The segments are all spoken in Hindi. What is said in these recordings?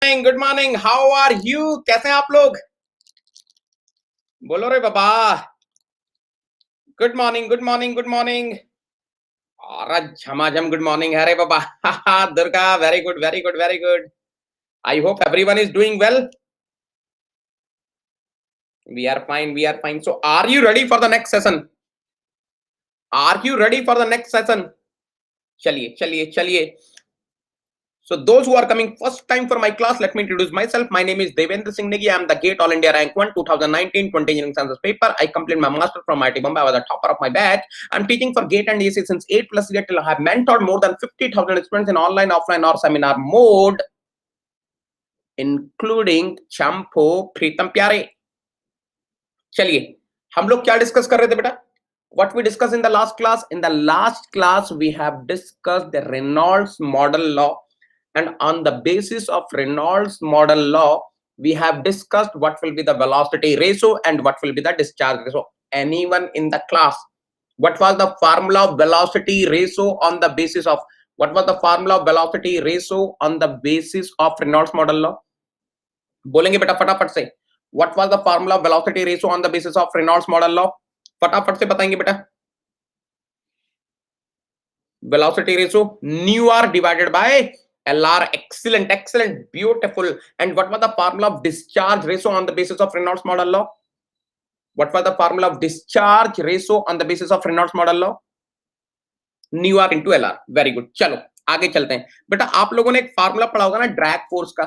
Good morning, how are you? कैसे हैं आप लोग? बोलो रे बाबा। Good morning, good morning, good morning. और झमाझम गुड मॉर्निंग है रे बाबा। Durga, very good, very good, very good. I hope everyone is doing well. We are fine, we are fine. So are you ready for the next session? Are you ready for the next session? चलिए चलिए चलिए। So those who are coming first time for my class, let me introduce myself. My name is Devendra Singh Negi. I am the GATE All India Rank 1 2019 20 Engineering Sciences paper. I completed my master from IIT Bombay. I was the topper of my batch. I'm teaching for GATE and AC since 8+ years till I have mentored more than 50,000 students in online, offline or seminar mode, including Champo Pritam Pyare. चलिए, हम लोग क्या डिस्कस कर रहे थे बेटा? What we discussed in the last class? In the last class, we have discussed the Reynolds model law. And on the basis of Reynolds model law, we have discussed what will be the velocity ratio and what will be the discharge ratio. Anyone in the class, what was the formula of velocity ratio on the basis of, what was the formula of velocity ratio on the basis of Reynolds model law? बोलेंगे बेटा फटाफट से, what was the formula of velocity ratio on the basis of Reynolds model law? फटाफट से बताएंगे बेटा। Velocity ratio nu r divided by LR. Excellent, excellent, beautiful. And what was the formula of discharge ratio on the basis of Reynolds model law? What was the formula of discharge ratio on the basis of Reynolds model law? Nu r into LR. Very good. चलो आगे चलते हैं बेटा। आप लोगों ने एक फार्मूला पढ़ा होगा ना ड्रैग फोर्स का।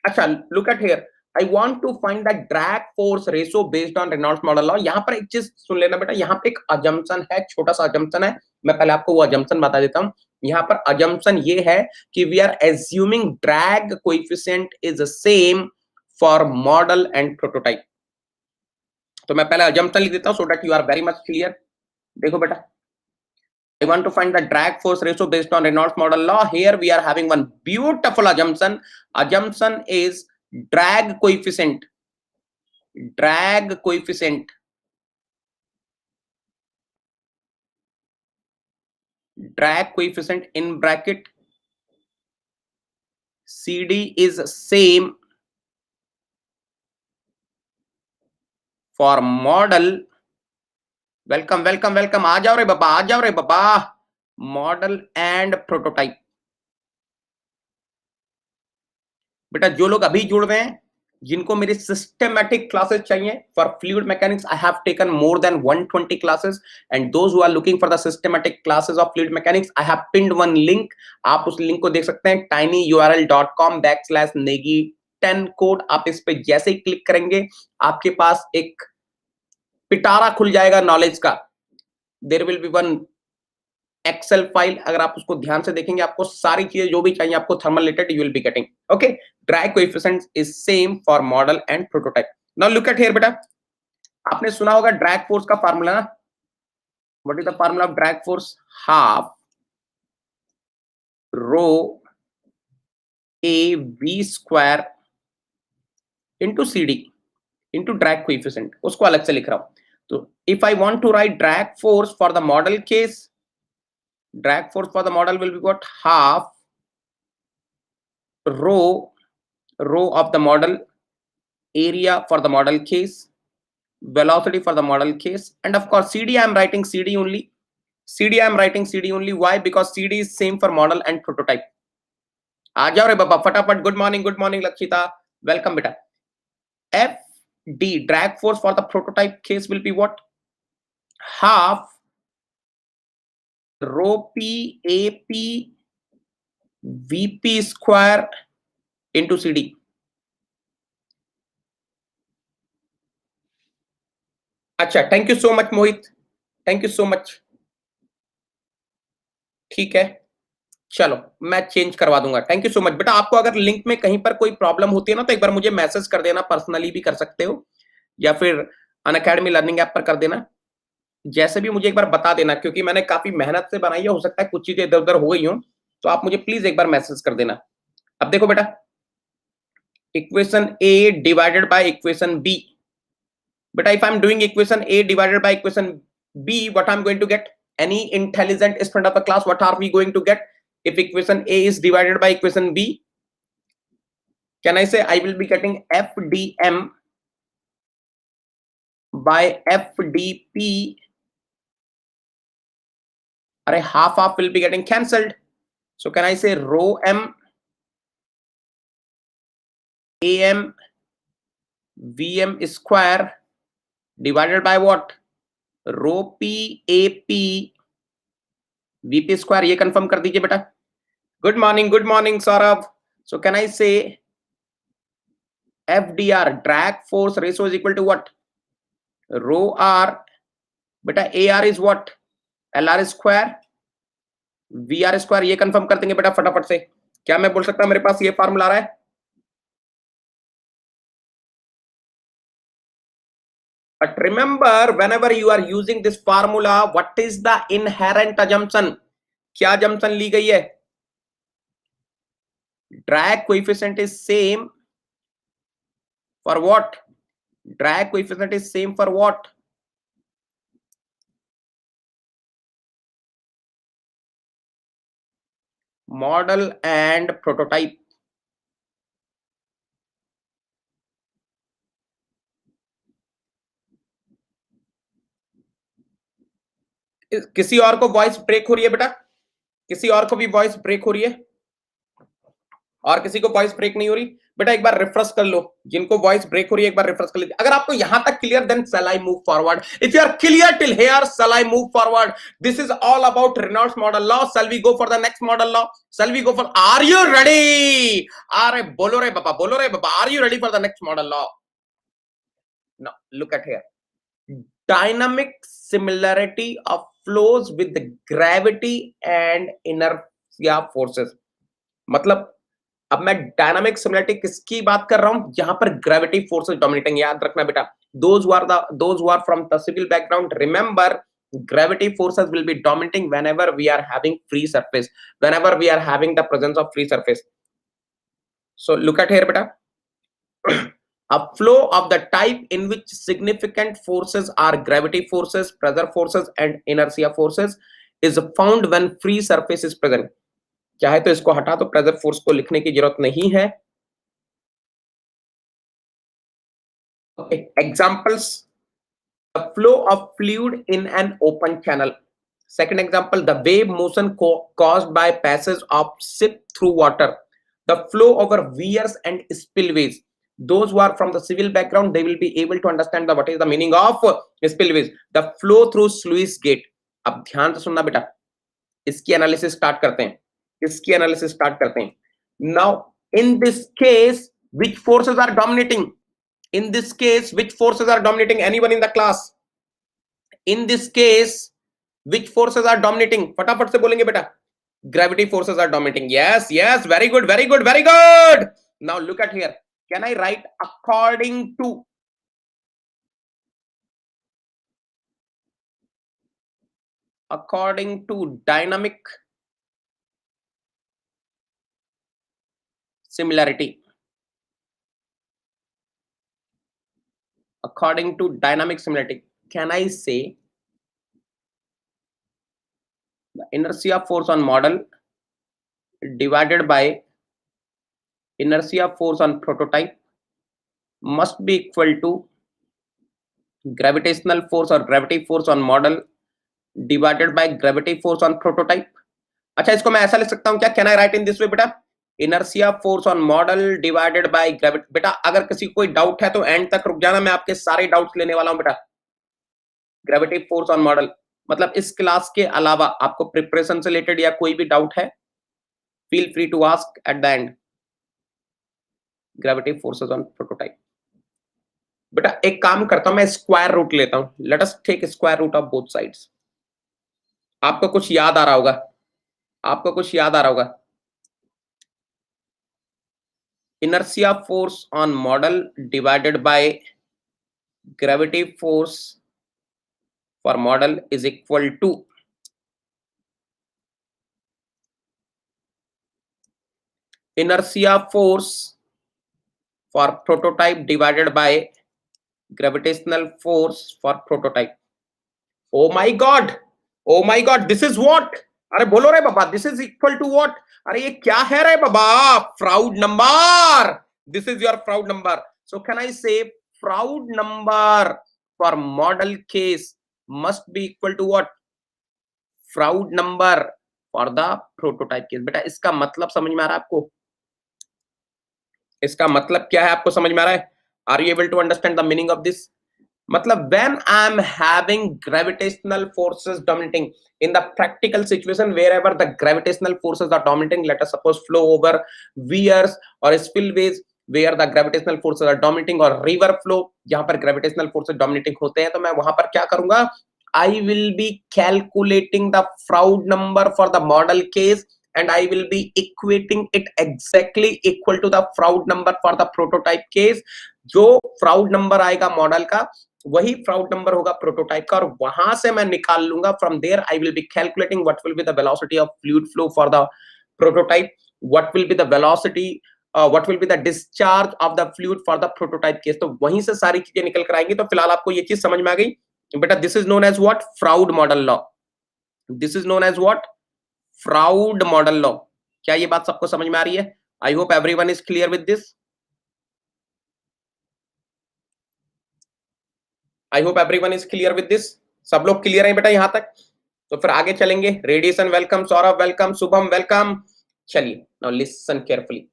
अच्छा, look at here, I want to find the drag force ratio based on Reynolds model law. यहाँ पर एक चीज सुन लेना बेटा, यहाँ पे एक assumption है, छोटा सा assumption है। मैं पहले आपको वो assumption बता देता हूँ। यहाँ पर assumption ये है कि we are assuming drag coefficient is the same for model and prototype. तो मैं पहले assumption लिख देता हूँ so that you are very much clear. देखो बेटा, I want to find the drag force ratio based on Reynolds model law. Here we are having one beautiful assumption. Assumption is drag coefficient in bracket CD is same for model. Welcome, welcome, welcome. आ जाओ रे बाबा, आ जाओ रे बाबा। Model and prototype. बेटा जो लोग अभी जुड़ रहे हैं, जिनको मेरी सिस्टमैटिक क्लासेस चाहिए for fluid mechanics, I have taken more than 120 classes, and those who are looking for the systematic classes of fluid mechanics, I have pinned one link. आप उस लिंक को देख सकते हैं, tinyurl.com/negi10 कोड। आप इस पे जैसे ही क्लिक करेंगे, आपके पास एक पिटारा खुल जाएगा नॉलेज का। There will be one Excel file, अगर आप उसको ध्यान से देखेंगे, आपको सारी चीजें जो भी चाहिए आपको thermal related you will be getting. Okay, drag coefficient is same for model and prototype. Now look at here बेटा, आपने सुना होगा ड्रैग फोर्स का फार्मूला ना? What is the formula of drag force? Half rho A V square into C D into drag coefficient. उसको अलग से लिख रहा हूं। तो if I want to write drag force for the model case, drag force for the model will be what? Half rho of the model, area for the model case, velocity for the model case, and of course CD I am writing CD only. CD I am writing CD only. Why? Because CD is same for model and prototype. आ जाओ रे बाबा फटाफट। गुड मॉर्निंग लक्षिता, वेलकम बेटा। FD drag force for the prototype case will be what? Half rho P AP VP square into CD. अच्छा, thank you so much Mohit, thank you so much. ठीक है, चलो मैं चेंज करवा दूंगा। थैंक यू सो मच बेटा। आपको अगर लिंक में कहीं पर कोई प्रॉब्लम होती है ना, तो एक बार मुझे मैसेज कर देना, पर्सनली भी कर सकते हो या फिर अनअकैडमी लर्निंग ऐप पर कर देना। जैसे भी मुझे एक बार बता देना, क्योंकि मैंने काफी मेहनत से बनाई है, हो सकता है कुछ चीजें इधर उधर हो गई हो, तो आप मुझे प्लीज एक बार मैसेज कर देना। अब देखो बेटा, equation A divided by equation B. बेटा if I'm doing equation A divided by equation B, what I'm going to get? Any intelligent student of the class, what are we going to get if equation A is divided by equation B? Can I say I will be getting FDM by FDP? Array half will be getting cancelled. So can I say rho M AM VM square divided by what? Rho P AP VP square. ये confirm कर दीजिए बेटा. Good morning Saurabh. So can I say FDR drag force ratio is equal to what? Rho R. बेटा AR is what? LR square VR square. ये confirm कर देंगे बेटा फटाफट से. क्या मैं बोल सकता हूं मेरे पास ये फार्मूला आ रहा है? But remember, whenever you are using this formula, what is the inherent assumption? क्या assumption ली गई है? Drag coefficient is same for what? Drag coefficient is same for what? Model and prototype. किसी और को वॉइस ब्रेक हो रही है बेटा? किसी और को भी वॉइस ब्रेक हो रही है? और किसी को वॉइस ब्रेक नहीं हो रही? बेटा एक बार रिफ्रेश कर लो. जिनको वॉइस ब्रेक हो रही है एक बार रिफ्रेश कर लीजिए. अगर आपको यहां तक clear, then shall I move forward? If you are clear till here, shall I move forward? This is all about Reynolds model law. Shall we go for the next model law? Shall we go for? Are you ready? अरे बोलो रे बाबा, बोलो रे बाबा. Are you ready for the next model law? Now look at here. Dynamic similarity of flows with the gravity and inertia forces. मतलब अब मैं डायनामिक सिमिलरिटी किसकी बात कर रहा हूं? जहां पर ग्रेविटी फोर्सेस डोमिनेटिंग. याद रखना बेटा, those who are from the civil background, remember gravity forces will be dominating whenever we are having free surface, whenever we are having the presence of free surface. So look at here beta. A flow of the type in which significant forces are gravity forces, pressure forces and inertia forces is found when free surface is present. चाहे तो इसको हटा, तो प्रेशर फोर्स को लिखने की जरूरत नहीं है. Examples: the flow of fluid in an open channel. Second example: the wave motion caused by passage of ship through water. The flow over weirs and spillways. Those who are from the civil background, they will be able to understand what is the meaning of spillways. The flow through sluice gate. अब ध्यान से सुनना बेटा, इसकी एनालिसिस स्टार्ट करते हैं. इसकी एनालिसिस स्टार्ट करते हैं. Now in this case which forces are dominating? In this case which forces are dominating? Anyone in the class? In this case which forces are dominating? फटाफट से बोलेंगे बेटा. Gravity forces are dominating. Yes, yes, very good, very good, very good. Now look at here. Can I write according to dynamic similarity? According to dynamic similarity, can I say the inertia force on model divided by inertia force on prototype must be equal to gravitational force or gravity force on model divided by gravity force on prototype? अच्छा, इसको मैं ऐसा लिख सकता हूं क्या? Can I write in this way बेटा? Inertia force on model divided by gravity. बेटा अगर किसी को कोई डाउट है तो एंड तक रुक जाना, मैं आपके सारे डाउट्स लेने वाला हूं बेटा. ग्रेविटी फोर्स ऑन मॉडल मतलब इस क्लास के अलावा आपको प्रिपरेशन से रिलेटेड या कोई भी डाउट है, feel free to ask at the end. Gravity forces on prototype. बेटा एक काम करता हूं, मैं स्क्वायर रूट लेता हूं. Let us take square root of both sides. आपको कुछ याद आ रहा होगा, आपको कुछ याद आ रहा होगा. Inertia force on model divided by gravity force for model is equal to inertia force for prototype divided by gravitational force for prototype. Oh my god, oh my god, this is what? अरे बोलो रे बाबा, this is equal to what? अरे ये क्या है रे बाबा? Fraud number. This is your Froude number. So can I say Froude number for model case must be equal to what? Froude number for the prototype case. बेटा इसका मतलब समझ में आ रहा है आपको? इसका मतलब क्या है आपको समझ में आ रहा है? Are you able to understand the meaning of this? मतलब when I am having gravitational forces dominating in the practical situation, wherever the gravitational forces are dominating, let us suppose flow over weirs or spillways where the gravitational forces are dominating, or river flow जहां पर gravitational forces dominating होते हैं, तो मैं वहां पर क्या करूंगा? I will be calculating the Froude number for the model case and I will be equating it exactly equal to the Froude number for the prototype case. जो Froude number आएगा मॉडल का वही Froude number होगा प्रोटोटाइप का, और वहां से मैं निकाल लूंगा. From there I will be calculating what will be the velocity of fluid flow for the prototype, what will be the velocity, what will be the discharge of the fluid for the prototype case. तो वहीं से सारी चीजें निकल कर आएंगी. तो फिलहाल आपको ये चीज समझ में आ गई बेटा. This is known as what? Froude model law. This is known as what? Froude model law. क्या ये बात सबको समझ में आ रही है? I hope everyone is clear with this. I hope everyone is clear with this. सब लोग क्लियर हैं बेटा यहां तक? तो फिर आगे चलेंगे. Radiation welcome, Saurabh welcome, Shubham welcome. चलिए now listen carefully.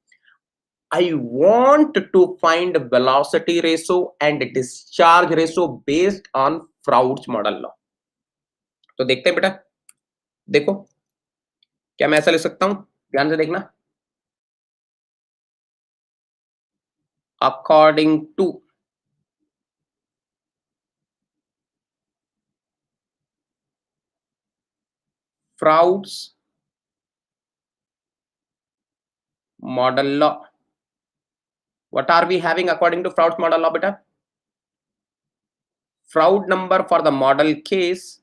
I want to find velocity ratio and discharge ratio based on Froude's model law. तो देखते हैं बेटा. देखो क्या मैं ऐसा लिख सकता हूं? ध्यान से देखना. According to Froude's model law, what are we having according to Froude's model law beta? Froude number for the model case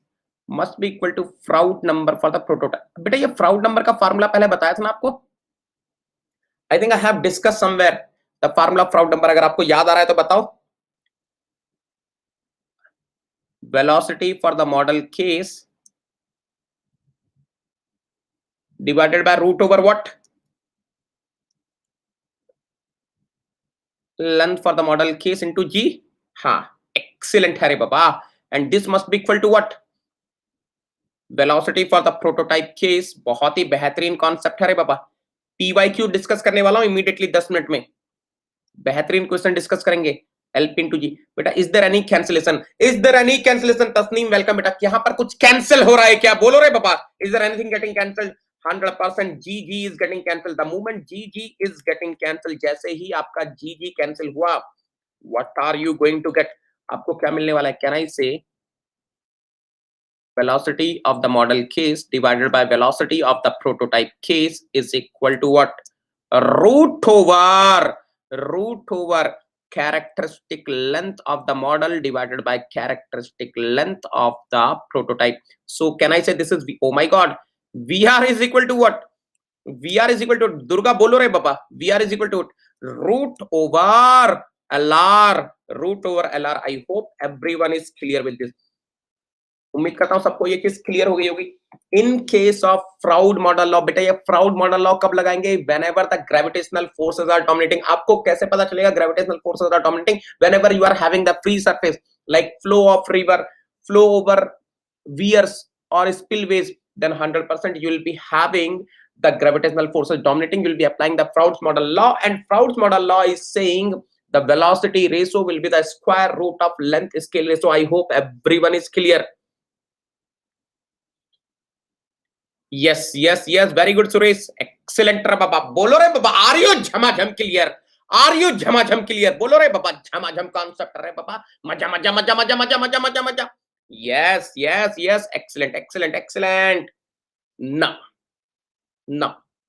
must be equal to Froude number for the prototype. बेटा ये Froude number का फार्मूला पहले बताया था ना आपको? I think I have discussed somewhere the formula of Froude number. अगर आपको याद आ रहा है तो बताओ. Velocity for the model case divided by root over what? Length for the model case into g. हाँ, excellent है रे बाबा. And this must be equal to what? Velocity for the prototype case. बहुत ही बेहतरीन कॉन्सेप्ट है रे बाबा. PYQ डिस्कस करने वाला हूं इमीडिएटली 10 मिनट में. बेहतरीन क्वेश्चन डिस्कस करेंगे. L into G. बेटा is there any cancellation? Is there any cancellation? Tasneem welcome बेटा. यहाँ पर कुछ कैंसिल हो रहा है क्या? बोलो रे बाबा. Is there anything getting cancelled? 100% GG is getting cancelled. The moment GG is getting cancelled, जैसे ही आपका GG cancel हुआ, what are you going to get? आपको क्या मिलने वाला है? Can I say velocity of the model case divided by velocity of the prototype case is equal to what? Root over characteristic length of the model divided by characteristic length of the prototype. So can I say this is, oh my god, VR is equal to what? VR is equal to, Durga bolo re baba, VR is equal to root over LR. I hope everyone is clear with this. उम्मीद करता हूं सबको ये चीज क्लियर हो गई होगी. In case of Froude model law, बेटा ये Froude मॉडल लॉ कब लगाएंगे? Whenever the gravitational forces are dominating. आपको कैसे पता चलेगा gravitational forces are dominating? Whenever you are having the free surface like flow of river, flow over weirs or spillways, then 100% you will be having the gravitational forces dominating. You will be applying the Froude's model law, and Froude's model law is saying the velocity ratio will be the square root of length scale ratio. I hope everyone is clear. Yes, very good Suresh, excellent रे बाबा. बोलो रे बाबा, are you झमाझम clear? Are you झमाझम clear? बोलो रे बाबा, झमाझम concept रे बाबा. मजा. Yes, excellent. Now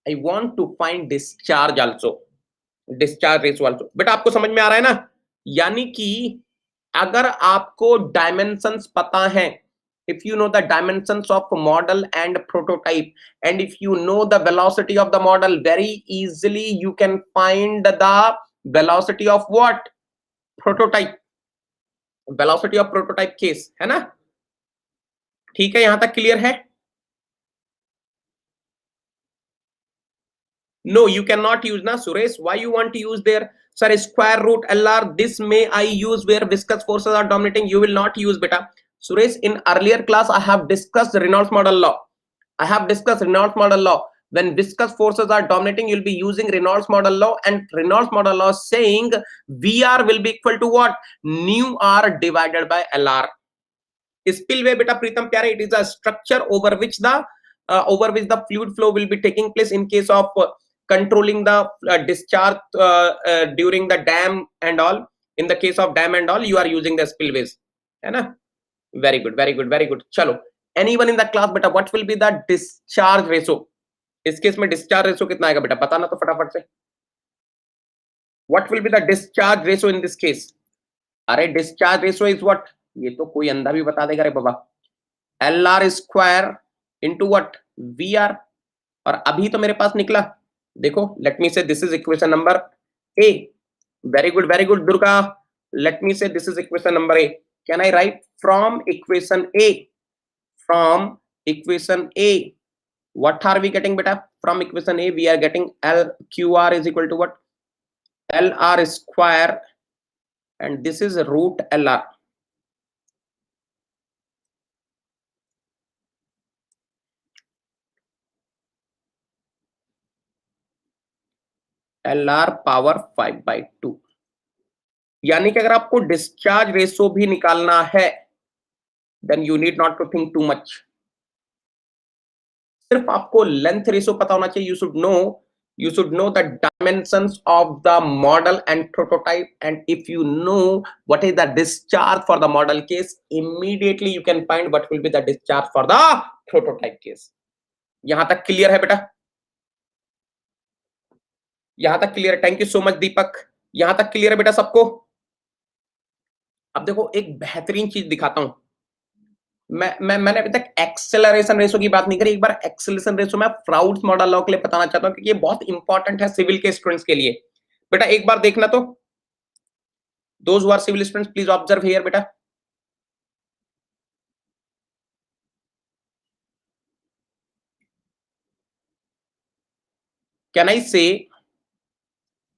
I want to find discharge also, discharge ratio also. बेटा आपको समझ में आ रहा है ना? यानी कि अगर आपको डायमेंशंस पता है, if you know the dimensions of model and prototype, and if you know the velocity of the model, very easily you can find the velocity of what? Prototype. Velocity of prototype case, है ना? ठीक है, यहां तक क्लियर है? No, you cannot use na Suresh. Why you want to use there? Sir, square root LR, this may I use where viscous forces are dominating? You will not use, beta. Suresh, in earlier class, I have discussed Reynolds model law. When viscous forces are dominating, you'll be using Reynolds model law, and Reynolds model law saying VR will be equal to what? Nu R divided by LR. Spillway, beta Pritam Pyare, it is a structure over which the fluid flow will be taking place in case of controlling the discharge during the dam and all. In the case of dam and all, you are using the spillways. है ना? Very good, very good, very good. चलो, anyone in the class, beta, what will be the discharge ratio? इस केस में discharge ratio कितना आएगा बेटा? बताना तो फटाफट से. What will be the discharge ratio in this case? अरे discharge ratio is what? ये तो कोई अंधा भी बता देगा रे बाबा. LR square into what? VR. और अभी तो मेरे पास निकला, देखो, let me say this is equation number A. Very good, Durga. Let me say this is equation number A. Can I write from equation A? From equation A, what are we getting, beta? From equation A, we are getting LQR is equal to what? LR square, and this is root LR. LR power 5/2. यानी कि अगर आपको डिस्चार्ज रेशो भी निकालना है, then you need not to think too much. सिर्फ आपको लेंथ रेशो पता होना चाहिए. You should know the dimensions of the model and prototype, and if you know what is the discharge for the model case, immediately you can find what will be the discharge for the prototype case. यहां तक क्लियर है बेटा? यहां तक क्लियर है? थैंक यू सो मच दीपक. यहां तक क्लियर है बेटा सबको? अब देखो, एक बेहतरीन चीज दिखाता हूं. मैंने अभी तक एक्सेलरेशन रेशो की बात नहीं करी. एक बार एक्सेलरेशन रेशो मैं फ्राउड्स मॉडल लॉ के लिए बताना चाहता हूं, क्योंकि ये बहुत इंपॉर्टेंट है सिविल के स्टूडेंट्स के लिए. बेटा एक बार देखना तो, those who are civil students please observe here बेटा. Can I say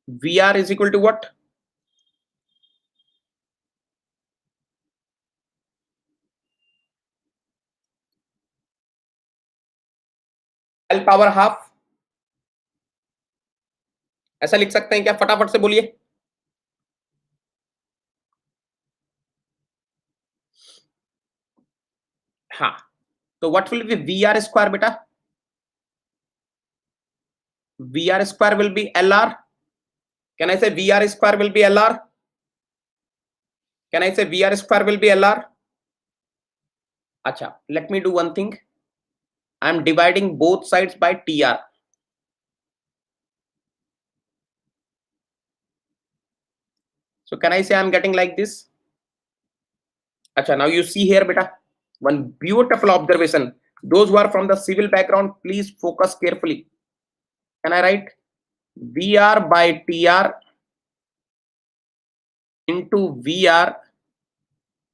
VR is equal to what? L power half. ऐसा लिख सकते हैं क्या? फटाफट से बोलिए. हाँ, तो what will be VR square बेटा? VR square will be LR. Can I say VR square will be LR? Can I say VR square will be LR? Acha, let me do one thing. I am dividing both sides by TR. So can I say I am getting like this? Acha, now you see here beta, one beautiful observation. Those who are from the civil background, please focus carefully. Can I write VR by TR into VR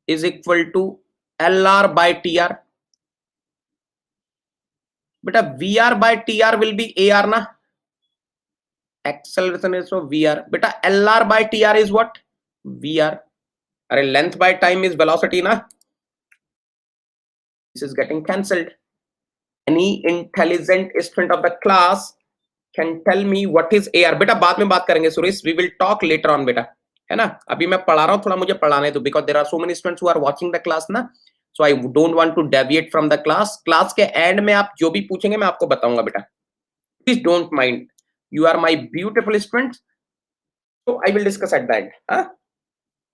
is equal to LR by TR? Beta VR by TR will be AR na? Acceleration is so VR. Beta LR by TR is what? VR. Are length by time is velocity na? This is getting cancelled. Any intelligent student of the class can tell me what is AR? बेटा बाद में बात करेंगे Suresh. We will talk later on बेटा, है ना? अभी मैं पढ़ा रहा हूँ, थोड़ा मुझे पढ़ाने दो, because there are so many students who are watching the class ना, so I don't want to deviate from the class. Class के एंड में आप जो भी पूछेंगे मैं आपको बताऊंगा बेटा. Please don't mind. You are my beautiful students, so I will discuss at the end. Huh?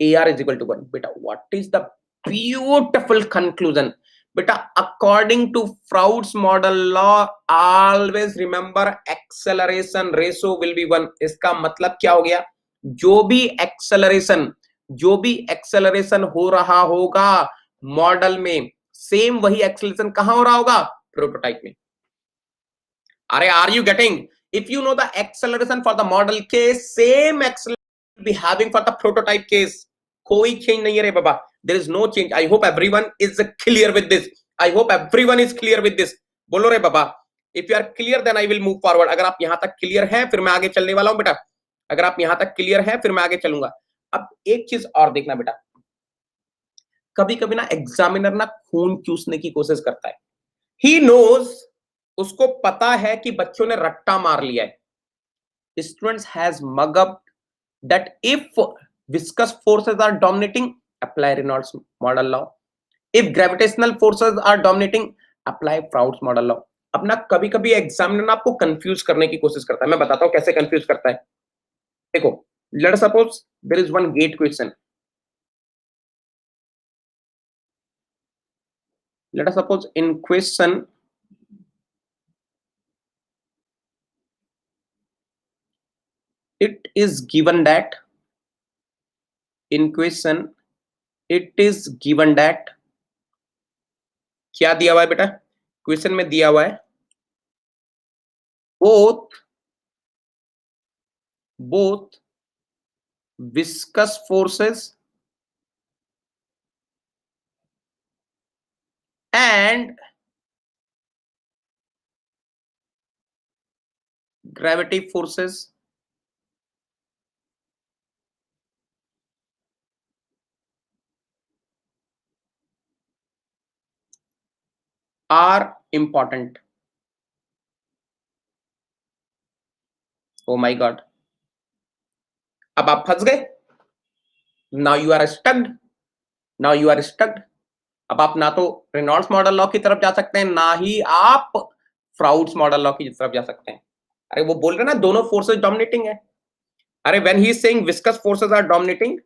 AR is equal to 1. Beta, what is the beautiful conclusion? Beta, according to Froude's model law, always remember acceleration ratio will be 1. इसका मतलब क्या हो गया? जो भी एक्सेलरेशन हो रहा होगा मॉडल में, सेम वही एक्सेलरेशन कहां हो रहा होगा? प्रोटोटाइप में. अरे are you getting? If you know the acceleration for the model case, same acceleration will be having for the prototype case. कोई change नहीं है रे बाबा. There is no change. I hope everyone is clear with this. I hope everyone is clear with this. बोलो रे बाबा. If you are clear, then I will move forward. अगर आप यहाँ तक clear हैं, फिर मैं आगे चलने वाला हूँ बेटा. अगर आप यहां तक क्लियर है फिर मैं आगे चलूंगा। अब एक चीज और देखना बेटा, कभी कभी ना एग्जामिनर ना खून चूसने की कोशिश करता है। ही नोज, उसको पता है कि बच्चों ने रट्टा मार लिया है। Students has mug up that if viscous forces are dominating, apply Reynolds model law. If gravitational forces are dominating, apply Froude's model law. अब ना कभी कभी एग्जामिनर आपको कंफ्यूज करने की कोशिश करता है। मैं बताता हूं कैसे कंफ्यूज करता है। देखो, let us suppose there is one GATE question. Let us suppose in question it is given that, in question it is given that, क्या दिया हुआ है बेटा? क्वेश्चन में दिया हुआ है both viscous forces and gravity forces are important. Oh my god, अब आप फंस गए। Now you are stuck. Now you are stuck. अब आप ना तो रेनॉल्ड्स मॉडल लॉ की तरफ जा सकते हैं, ना ही आप फ्राउड्स मॉडल लॉ की तरफ जा सकते हैं। अरे वो बोल रहे हैं ना दोनों फोर्सेस डोमिनेटिंग है। अरे when he is saying viscous forces are dominating,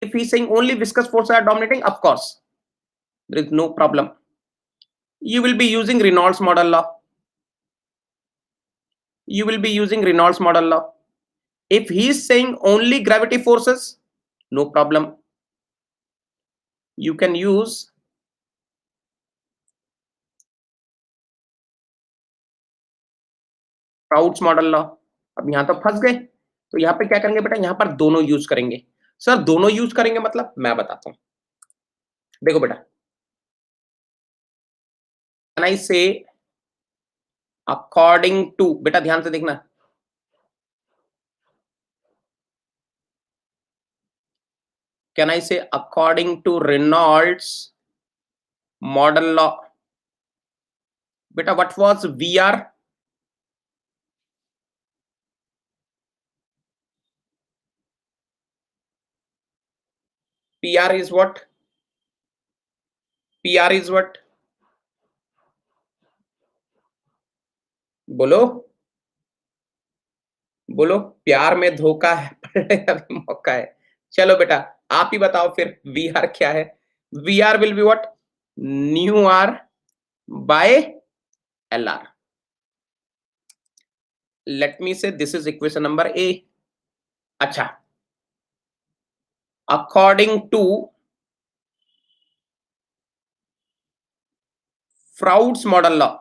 if he is saying only viscous forces are dominating, of course there is no problem. You will be using Reynolds model law. You will be using Reynolds model law. If he is saying only gravity forces, no problem. You can use Proud's model law. अब यहां तो फंस गए, तो यहां पे क्या करेंगे बेटा? यहां पर दोनों यूज करेंगे। सर दोनों यूज करेंगे मतलब मैं बताता हूं। देखो बेटा, can I say according to, बेटा ध्यान से देखना, can I say according to Reynolds model law, बेटा what was we are? PR is what? PR is what? बोलो बोलो, प्यार में धोखा है पर अभी मौका है। चलो बेटा आप ही बताओ फिर VR क्या है? VR will be what? Nu R by LR. Let me say this is equation number A. अच्छा, according to Froude's model law,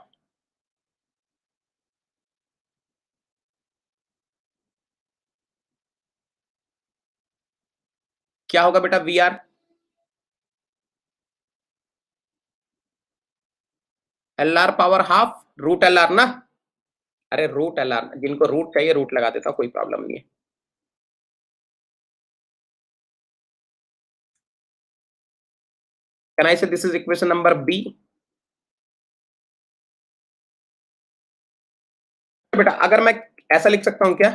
क्या होगा बेटा VR? LR power half root LR ना। अरे रूट LR, जिनको रूट चाहिए रूट लगा देता, कोई प्रॉब्लम नहीं है। Can I say this is equation number B? बेटा अगर मैं ऐसा लिख सकता हूं क्या?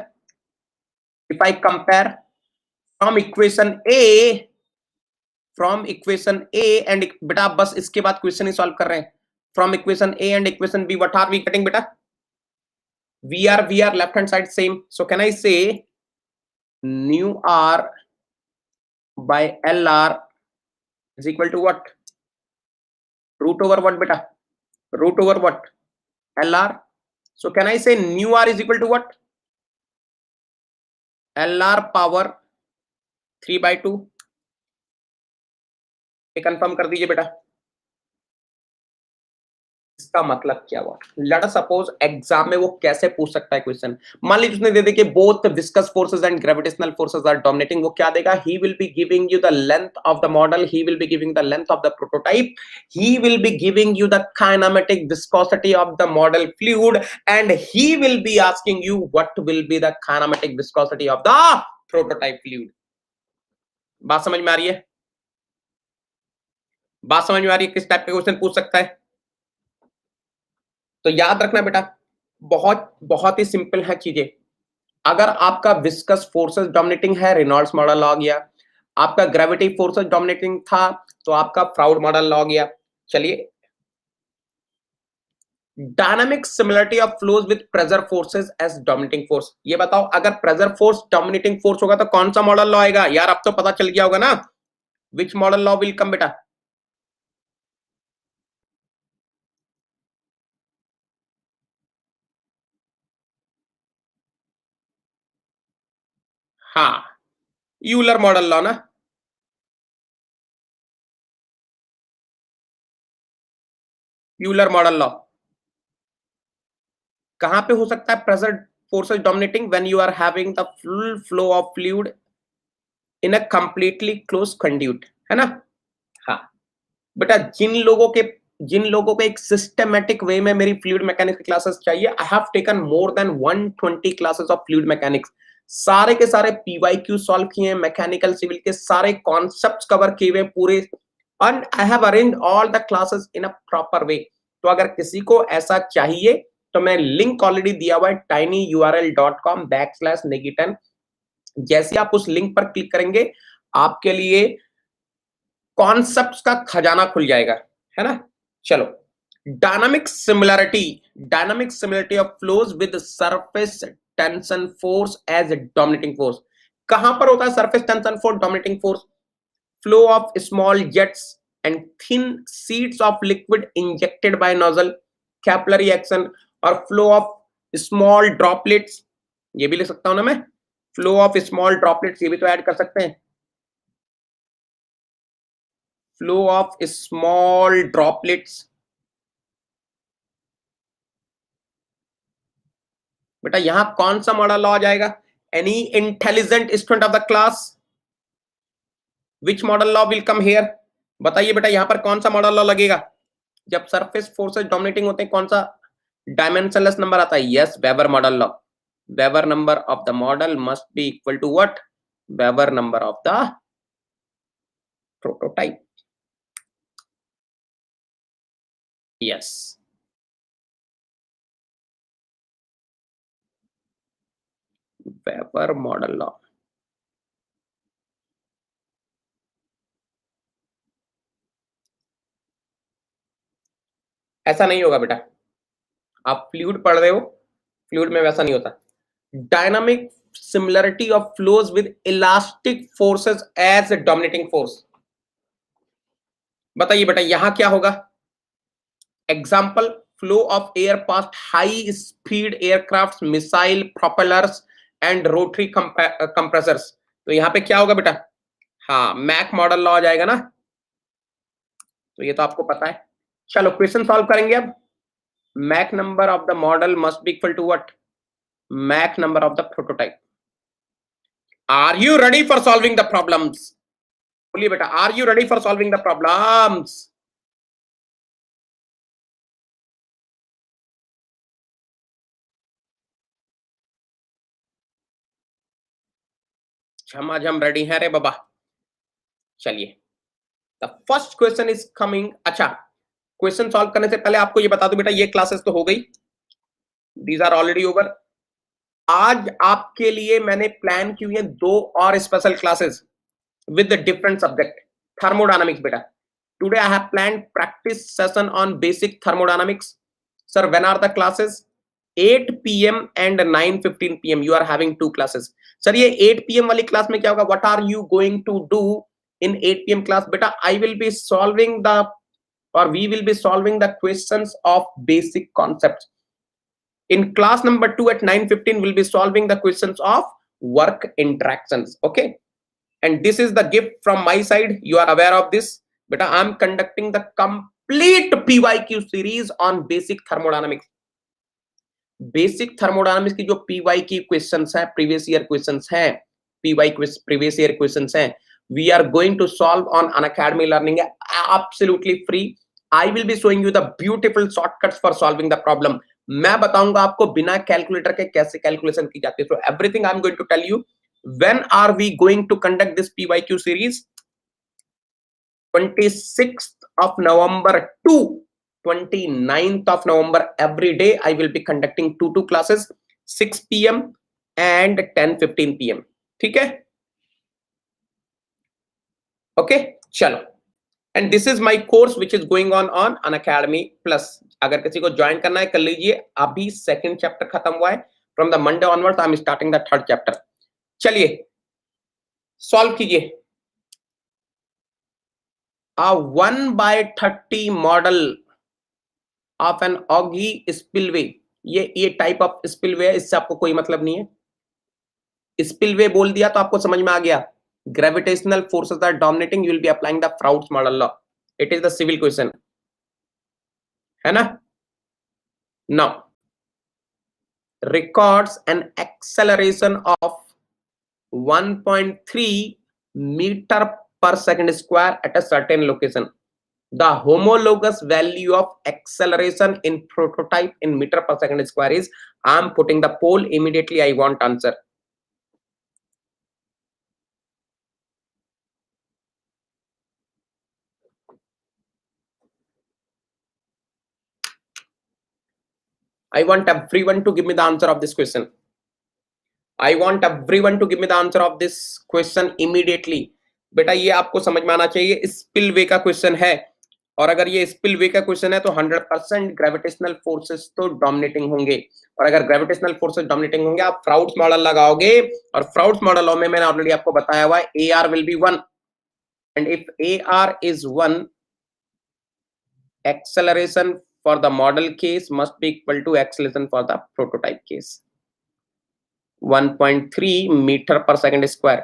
If I compare from equation A, from equation A and बेटा आप बस इसके बाद क्वेश्चन ही सॉल्व कर रहे हैं। From equation A and equation B, what are we getting बेटा? VR left hand side same. So can I say nu R by LR is equal to what? Root over what beta? Root over what? LR. So can I say nu R is equal to what? LR power 3/2. ये कंफर्म कर दीजिए बेटा। इसका मतलब क्या हुआ? लेट अस सपोज एग्जाम में वो कैसे पूछ सकता है क्वेश्चन। मान लीजिए उसने दे दे कि both viscous forces and gravitational forces are dominating, वो क्या देगा? He will be giving you the length of the model, he will be giving the length of the prototype, he will be giving you the kinematic viscosity of the model fluid, and he will be asking you what will be the kinematic viscosity of the prototype fluid. बात समझ में आ रही है? बात समझ में आ रही है? किस टाइप का क्वेश्चन पूछ सकता है? तो याद रखना बेटा, बहुत बहुत ही सिंपल है चीजें। अगर आपका विस्कस फोर्सेस डोमिनेटिंग है, रेनॉल्ड्स मॉडल आ गया। आपका ग्रेविटी फोर्सेस डोमिनेटिंग था तो आपका फ्राउड मॉडल आ गया। चलिए, dynamic similarity of flows with pressure forces as dominating force. ये बताओ, अगर प्रेशर फोर्स डोमिनेटिंग फोर्स होगा तो कौन सा मॉडल लॉ आएगा? यार अब तो पता चल गया होगा ना, which model law will come बेटा? हाँ, यूलर मॉडल लॉ ना। यूलर मॉडल लॉ कहां पे हो सकता है? Pressure forces dominating when you are having the full flow of fluid in a completely close conduit, है ना? हाँ बेटा, जिन लोगों को एक सिस्टमेटिक वे में मेरी फ्लूइड मैकेनिक्स की क्लासेस चाहिए, आई have taken more than 120 classes of fluid mechanics. सारे के सारे पीवाईक्यू सॉल्व किए हैं, मैकेनिकल सिविल के सारे कॉन्सेप्ट्स कवर किए हुए पूरे, and I have arrange all the classes in a proper way. तो अगर किसी को ऐसा चाहिए तो मैं लिंक ऑलरेडी दिया हुआ है tinyurl.com/Nikitan। जैसे आप उस लिंक पर क्लिक करेंगे, आपके लिए कॉन्सेप्ट्स का खजाना खुल जाएगा, है ना? चलो, dynamic similarity of flows with surface tension force as dominating force. कहां पर होता है surface tension force dominating force? Flow of small jets and thin sheets of liquid injected by nozzle, capillary action, और फ्लो ऑफ स्मॉल ड्रॉपलेट्स। ये भी लिख सकता हूं ना मैं, फ्लो ऑफ स्मॉल ड्रॉपलेट्स, ये भी तो ऐड कर सकते हैं। Flow of small droplets. बेटा यहां कौन सा मॉडल लॉ आ जाएगा? Any intelligent student of the class, which model law will come here? बताइए बेटा, यहां पर कौन सा मॉडल लॉ लगेगा? जब सरफेस फोर्सेस डोमिनेटिंग होते हैं कौन सा डायमेंशनलेस नंबर आता है? Yes, Weber model law. Weber number of the model must be equal to what? Weber number of the prototype. Yes, Weber model law. ऐसा नहीं होगा बेटा, आप फ्लूइड पढ़ रहे हो, फ्लूइड में वैसा नहीं होता। Dynamic similarity of flows with elastic forces as dominating force. बताइए बेटा यहां क्या होगा? Example, flow of air past high speed aircraft, missile, propellers and rotary compressors. तो यहां पे क्या होगा बेटा? हाँ, मैक मॉडल लॉ आ जाएगा ना। तो ये तो आपको पता है। चलो क्वेश्चन सॉल्व करेंगे अब। Mach number of the model must be equal to what? Mach number of the prototype. Are you ready for solving the problems? बोलिए बेटा, are you ready for solving the problems? झमाझम रेडी है रे बाबा। चलिए, the first question is coming. अच्छा, क्वेश्चन सॉल्व करने से पहले आपको ये बता दूं बेटा, ये क्लासेस तो हो गई, दीज आर ऑलरेडी ओवर। आज आपके लिए मैंने प्लान की हुई है 2 और special classes with different subject. Thermodynamics बेटा, today I have planned practice session on basic thermodynamics. Sir, when are the classes? 8 PM and 9:15 PM you are having 2 classes. Sir ये 8 PM वाली क्लास में क्या होगा? What are you going to do in 8 PM class? बेटा I will be solving the, or we will be solving the questions of basic concepts. In class number 2 at 9:15 we'll be solving the questions of work interactions. Okay, and this is the gift from my side, you are aware of this. Beta I'm conducting the complete PYQ series on basic thermodynamics. Basic thermodynamics की जो PYQ क्वेश्चंस हैं, प्रीवियस ईयर क्वेश्चंस हैं, प्रीवियस ईयर क्वेश्चंस हैं, we are going to solve on Unacademy Learning, absolutely free. I will be showing you the beautiful shortcuts for solving the problem. मैं बताऊंगा आपको बिना कैलकुलेटर के कैसे कैलकुलेशन की जाती है. So everything I'm going to tell you. When are we going to conduct this PYQ series? 26th of November to 29th of November. Every day I will be conducting two classes, 6 PM and 10:15 PM. ठीक है? Okay, चलो. And this is my course which is going on Unacademy Plus. अगर किसी को ज्वाइन करना है कर लीजिए. अभी सेकंड चैप्टर खत्म हुआ है. From the Monday onwards I am starting the third chapter. चलिए सॉल्व कीजिए. A 1/30 model of an augie spillway. ये टाइप ऑफ स्पिलवे है, इससे आपको कोई मतलब नहीं है. स्पिलवे बोल दिया तो आपको समझ में आ गया. Gravitational forces are dominating. You will be applying the Froude's model law. It is the civil question, है ना? Now, records an acceleration of 1.3 meter per second square at a certain location. The homologous value of acceleration in prototype in meter per second square is. I am putting the poll immediately. I want answer. I want everyone to give me the answer of this question. I want everyone to give me the answer of this question immediately. बेटा ये आपको समझ में आना चाहिए. स्पिलवे का क्वेश्चन है और अगर ये स्पिलवे का क्वेश्चन है तो 100% ग्रेविटेशनल फोर्सेस तो डोमिनेटिंग होंगे. और अगर ग्रेविटेशनल फोर्सेस डोमिनेटिंग होंगे आप फ्राउड्स मॉडल लगाओगे और फ्राउड्स मॉडल में मैंने ऑलरेडी आपको बताया हुआ है AR will be 1 and if AR is 1, acceleration for the model case must be equal to acceleration for the prototype case. 1.3 metre पर सेकंड स्क्वायर.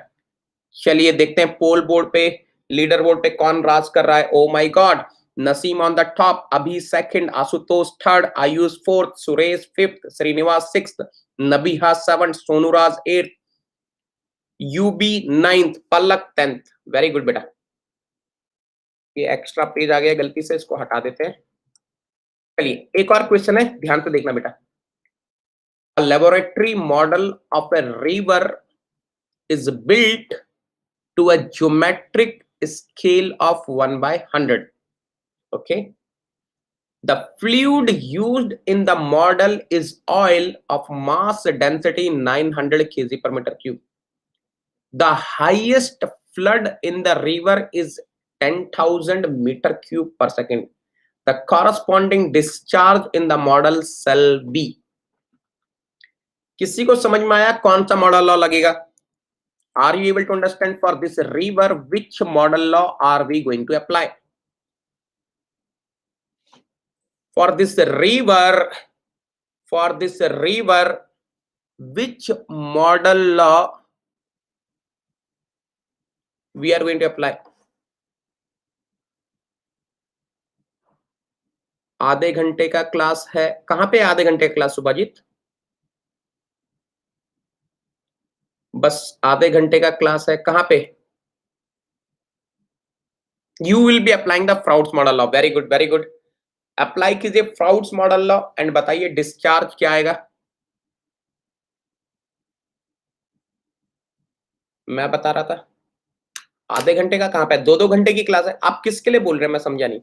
चलिए देखते हैं पोल बोर्ड पे, लीडर बोर्ड पे कौन राज कर रहा है. Oh my God. Naseem on the top, Abhi second, Ashutosh third, Ayush fourth, Suresh fifth, Srinivas sixth, Nabiha seventh, Sonuraj eighth, UB ninth, Palak 10th. Very good बेटा. ये एक्स्ट्रा पेज आ गया गलती से, इसको हटा देते हैं. चलिए एक और क्वेश्चन है, ध्यान से देखना बेटा. A laboratory model of a river is built to a geometric scale of 1/100. Okay. The fluid used in the model is oil of mass density 900 kg per meter cube. The highest flood in the river is 10,000 meter cube per second. The corresponding discharge in the model shall be. किसी को समझ में आया कौन सा मॉडल लॉ लगेगा? Are you able to understand for this river which model law are we going to apply? For this river, which model law we are going to apply? आधे घंटे का क्लास है. कहां पे आधे घंटे का क्लास सुभाजीत? बस आधे घंटे का क्लास है. कहां पे? You will be applying the Froude's model law. Very good, very good. Apply कीजिए फ्राउड्स मॉडल लॉ एंड बताइए डिस्चार्ज क्या आएगा. मैं बता रहा था आधे घंटे का कहां पे, 2-2 घंटे की क्लास है. आप किसके लिए बोल रहे हैं मैं समझा नहीं.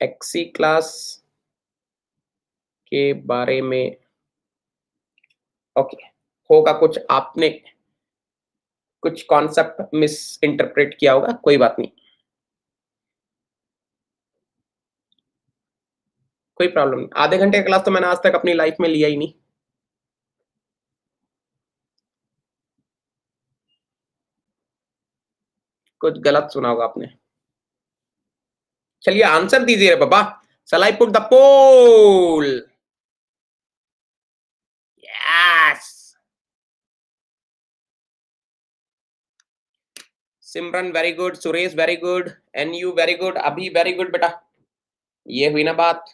एक्सी क्लास के बारे में ओके होगा कुछ, आपने कुछ कॉन्सेप्ट मिस इंटरप्रेट किया होगा, कोई बात नहीं, कोई प्रॉब्लम नहीं. आधे घंटे का क्लास तो मैंने आज तक अपनी लाइफ में लिया ही नहीं. कुछ गलत सुना होगा आपने. चलिए आंसर दीजिए रे बाबा. Shall I put the poll? Yes. Simran very good, Suresh very good, NU very good, Abhi very good बेटा। ये हुई ना बात।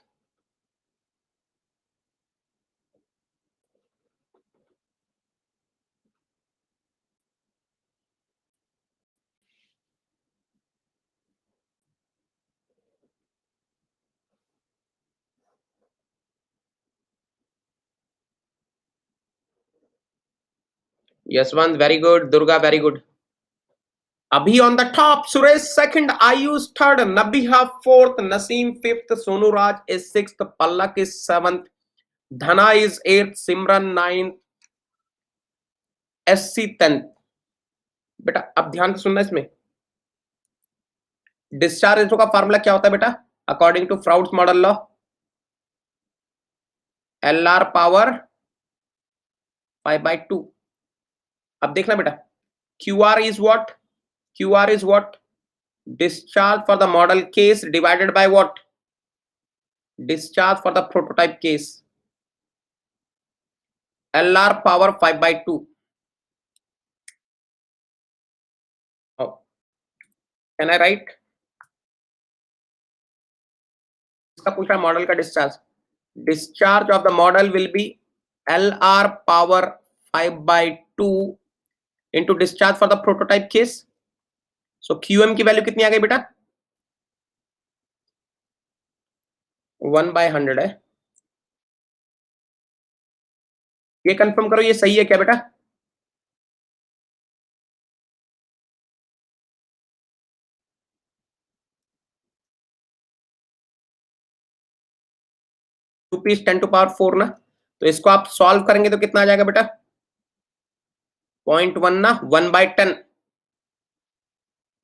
Yashwant very good, Durga very good. Abhi on the top, Suresh second, Ayush third, Nabiha fourth, Naseem fifth, Sonu Raj is sixth, Palak is seventh, Dhana is eighth, Simran ninth, SC 10th। बेटा अब ध्यान से सुनना, इसमें डिस्चार्ज रेशो का फार्मूला क्या होता है बेटा? According to Froude's model law, LR power 5/2। अब देखना बेटा, QR is what? QR is what? Discharge for the model case divided by what? Discharge for the prototype case. LR power 5/2. Oh. Can I write? इसका पूछा मॉडल का discharge. Discharge of the model will be LR power 5/2 into discharge for the prototype case. So QM की वैल्यू कितनी आ गई बेटा? 1/100 है। ये कंफर्म करो, ये सही है क्या बेटा? रुपीज 10⁴ ना, तो इसको आप सॉल्व करेंगे तो कितना आ जाएगा बेटा? 0.1 ना, 1/10।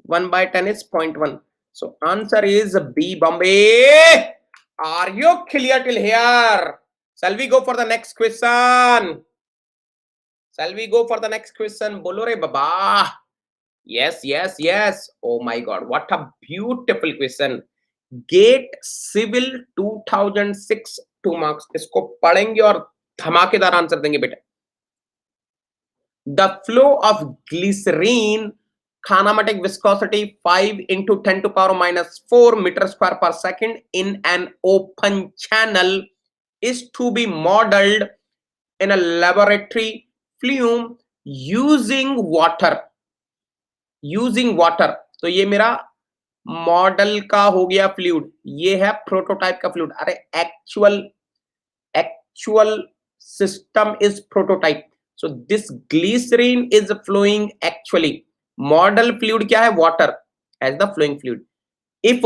1/10 is 0.1. So answer is B, Bombay. Are you clear till here? Shall we go for the next question? Shall we go for the next question? Bolo re baba. Yes, yes, yes. Oh my God, what a beautiful question. GATE Civil 2006 2 marks. इसको पढ़ेंगे और धमाकेदार आंसर देंगे बेटा। The flow of glycerine kinematic viscosity 5 into 10⁻⁻⁴ meter square per second in an open channel is to be modeled in a laboratory flume using water. Using water. तो ये मेरा मॉडल का हो गया फ्लूइड, ये है प्रोटोटाइप का फ्लूइड। अरे actual system is prototype. So this glycerine is flowing actually. Model fluid क्या है? Water as the flowing fluid. If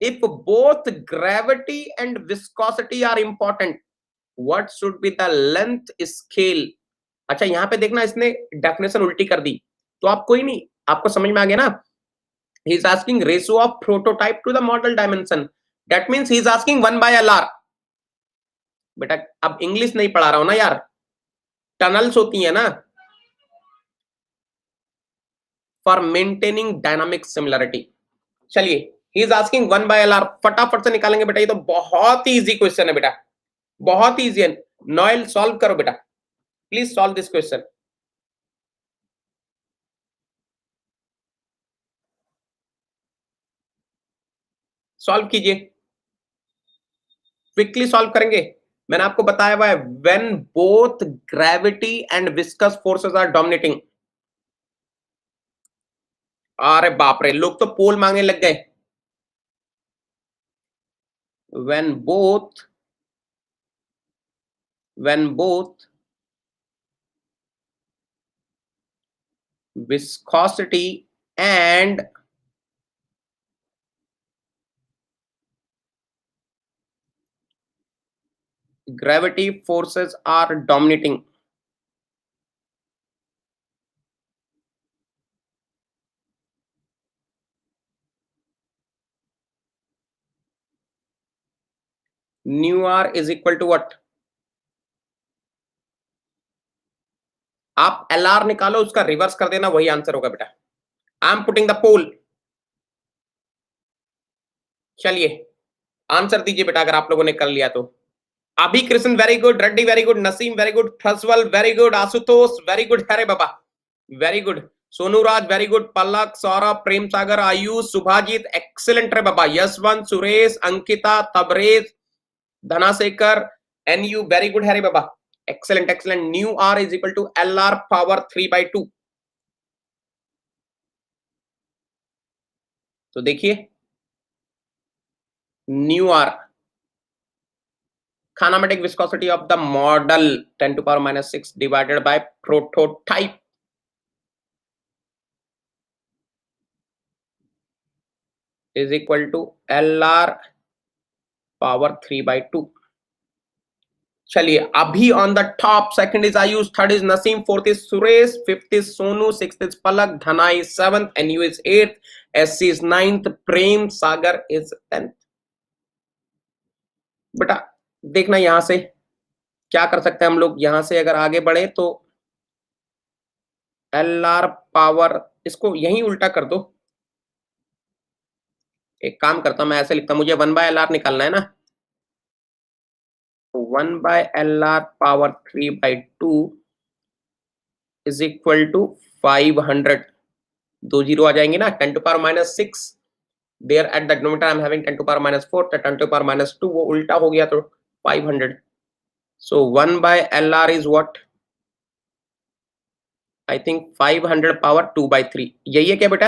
if both gravity and viscosity are important, what should be the length scale? अच्छा यहां पे देखना, इसने डेफिनेशन उल्टी कर दी, तो आप कोई नहीं, आपको समझ में आ गया ना। he is asking ratio of prototype to the model dimension, that means he is asking 1/LR। बेटा अब इंग्लिश नहीं पढ़ा रहा हूं ना यार, टनल्स होती है ना फॉर मेंटेनिंग डायनामिक सिमिलरिटी। चलिए, ही इज आस्किंग 1/LR, फटाफट से निकालेंगे बेटा। ये तो बहुत ही इजी क्वेश्चन है बेटा, बहुत ही इजी है। नोएल सॉल्व करो बेटा, please solve this question. Solve कीजिए, क्विकली सॉल्व करेंगे। मैंने आपको बताया हुआ है, when both gravity and viscous forces are dominating. अरे बाप रे, लोग तो पोल मांगने लग गए। when both viscosity and gravity forces are dominating, nu r is equal to what? आप LR निकालो, उसका रिवर्स कर देना, वही आंसर होगा बेटा। आई एम पुटिंग द पोल। चलिए आंसर दीजिए बेटा, अगर आप लोगों ने कर लिया तो। अभी Krishna very good, Reddy very good, Naseem very good, Prajwal very good, Ashutosh very good. अरे बाबा very good. Sonu Raj very good, Palak, Saurabh, Prem Sagar, Ayush, Subhajit excellent रे बाबा, Yashwant, Suresh, Ankita, Tabrez, Dhanashekhar, NU very good है रे बाबा, excellent excellent. Nu R is equal to L R power 3/2। तो देखिए nu R kinematic viscosity of the model 10 to power minus 6 divided by prototype is equal to LR power 3/2। चलिए Abhi on the top, second is Ayush, third is Naseem, fourth is Suresh, fifth is Sonu, sixth is Palak, Dhana is seventh, NU is eighth, SC is ninth, Prem Sagar is 10th। बेटा देखना यहां से क्या कर सकते हैं हम लोग, यहां से अगर आगे बढ़े तो एल आर पावर, इसको यहीं उल्टा कर दो। एक काम करता हूं मैं ऐसे लिखता हूं, मुझे 1/LR निकालना है ना, 1/LR power 3/2 is equal to 500। 2 zero आ जाएंगे ना, 10 to power minus 6 there at the denominator I am having 10 to power minus 4, 10 to power minus 2 वो उल्टा हो गया तो 500। सो 1/LR is what, I think 500 power 2/3, यही है क्या बेटा,